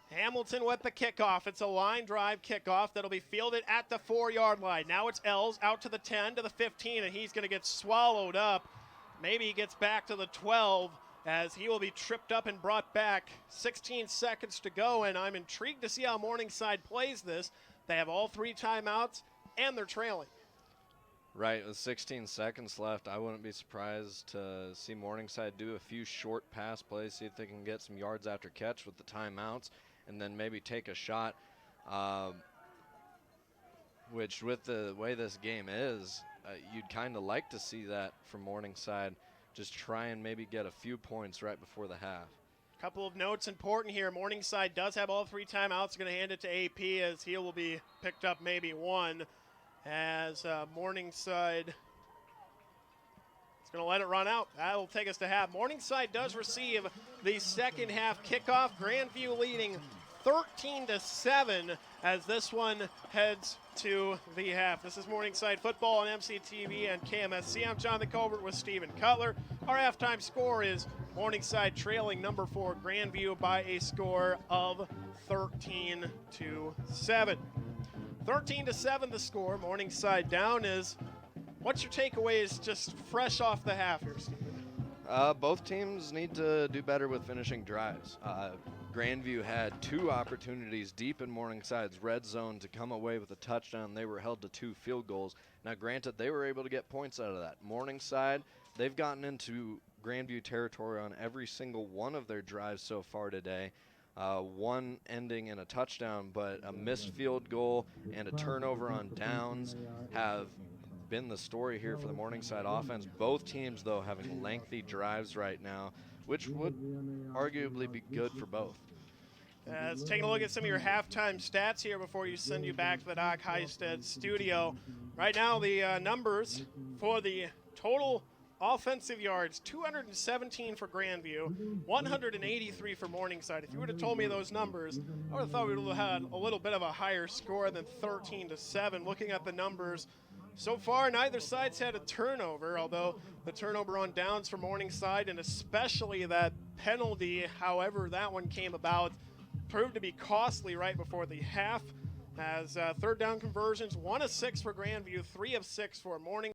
Speaker 2: Hamilton with the kickoff. It's a line drive kickoff that'll be fielded at the 4-yard line. Now it's Ells out to the 10, to the 15, and he's going to get swallowed up. Maybe he gets back to the 12 as he will be tripped up and brought back. 16 seconds to go, and I'm intrigued to see how Morningside plays this. They have all three timeouts, and they're trailing.
Speaker 1: Right, with 16 seconds left, I wouldn't be surprised to see Morningside do a few short pass plays, see if they can get some yards after catch with the timeouts, and then maybe take a shot, which with the way this game is, you'd kind of like to see that from Morningside, just try and maybe get a few points right before the half.
Speaker 2: Couple of notes important here. Morningside does have all 3 timeouts. Going to hand it to AP as he will be picked up maybe one. As Morningside is going to let it run out. That will take us to half. Morningside does receive the second half kickoff. Grandview leading 13-7 as this one heads to the half. This is Morningside football on MCTV and KMSC. I'm Jonathan Colbert with Stephen Cutler. Our halftime score is Morningside trailing number 4 Grandview by a score of 13-7. 13-7 the score. Morningside down is. What's your takeaways just fresh off the half here, Stephen?
Speaker 1: Both teams need to do better with finishing drives. Grandview had 2 opportunities deep in Morningside's red zone to come away with a touchdown. They were held to 2 field goals. Now, granted, they were able to get points out of that. Morningside, they've gotten into Grandview territory on every single one of their drives so far today. One ending in a touchdown, but a missed field goal and a turnover on downs have been the story here for the Morningside offense. Both teams, though, having lengthy drives right now, which would arguably be good for both.
Speaker 2: Let's take a look at some of your halftime stats here before you send you back to the Doc Heisted studio. Right now, the numbers for the total offensive yards, 217 for Grandview, 183 for Morningside. If you would have told me those numbers, I would have thought we would have had a little bit of a higher score than 13-7. Looking at the numbers, so far neither side's had a turnover, although the turnover on downs for Morningside, and especially that penalty, however that one came about, proved to be costly right before the half. As third down conversions, 1 of 6 for Grandview, 3 of 6 for Morningside.